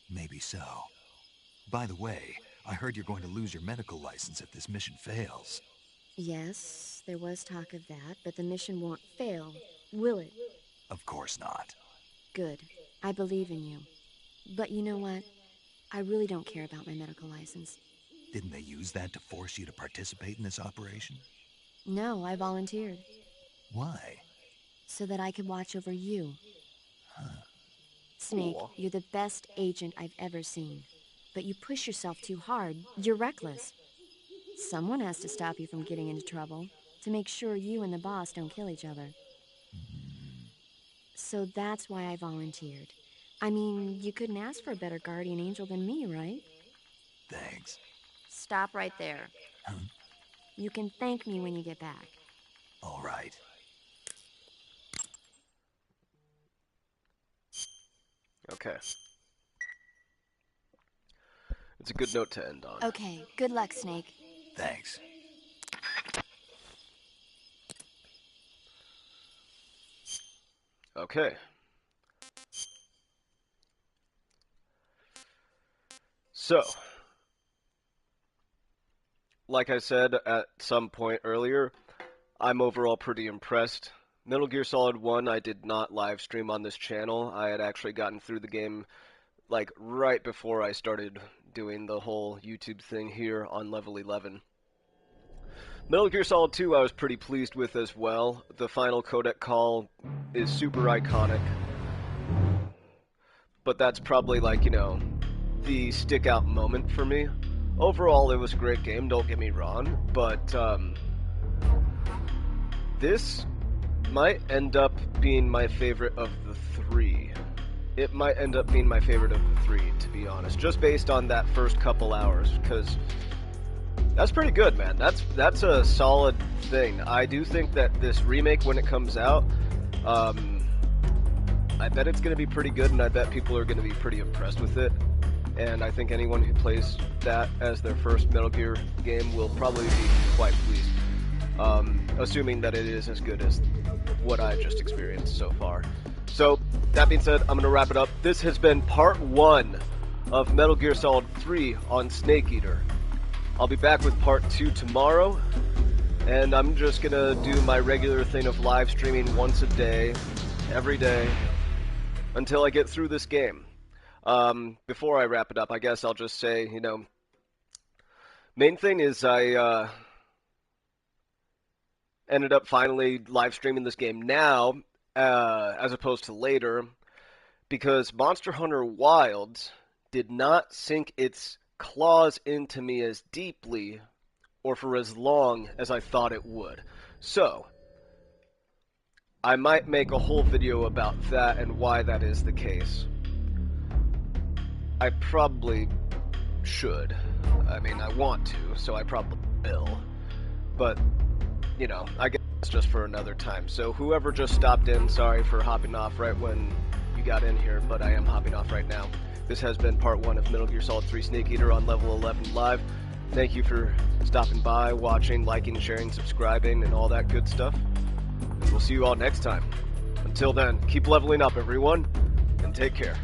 Maybe so. By the way, I heard you're going to lose your medical license if this mission fails. Yes, there was talk of that, but the mission won't fail, will it? Of course not. Good. I believe in you. But you know what? I really don't care about my medical license. Didn't they use that to force you to participate in this operation? No, I volunteered. Why? So that I could watch over you. Snake, you're the best agent I've ever seen. But you push yourself too hard. You're reckless. Someone has to stop you from getting into trouble, to make sure you and the boss don't kill each other. So that's why I volunteered. I mean, you couldn't ask for a better guardian angel than me, right? Thanks. Stop right there. You can thank me when you get back. All right. Okay. It's a good note to end on. Okay, good luck, Snake. Thanks. Okay. So, like I said at some point earlier, I'm overall pretty impressed. Metal Gear Solid 1 I did not live stream on this channel. I had actually gotten through the game like right before I started doing the whole YouTube thing here on level 11. Metal Gear Solid 2 I was pretty pleased with as well. The final codec call is super iconic. But that's probably like, you know, the stick out moment for me. Overall it was a great game, don't get me wrong, but this might end up being my favorite of the three. It might end up being my favorite of the three, to be honest, just based on that first couple hours, because that's pretty good, man. That's a solid thing. I do think that this remake, when it comes out, I bet it's going to be pretty good, and I bet people are going to be pretty impressed with it. And I think anyone who plays that as their first Metal Gear game will probably be quite pleased, assuming that it is as good as what I just experienced so far. So, that being said, I'm going to wrap it up. This has been part 1 of Metal Gear Solid 3 on Snake Eater. I'll be back with part 2 tomorrow, and I'm just going to do my regular thing of live streaming once a day, every day, until I get through this game. Before I wrap it up, I guess I'll just say, you know, main thing is I ended up finally live streaming this game now, as opposed to later, because Monster Hunter Wilds did not sink its claws into me as deeply or for as long as I thought it would. So, I might make a whole video about that and why that is the case. I probably should. I mean, I want to, so I probably will. But, you know, I guess it's just for another time. So whoever just stopped in, sorry for hopping off right when you got in here, but I am hopping off right now. This has been part 1 of Metal Gear Solid 3 Snake Eater on level 11 live. Thank you for stopping by, watching, liking, sharing, subscribing, and all that good stuff. And we'll see you all next time. Until then, keep leveling up, everyone, and take care.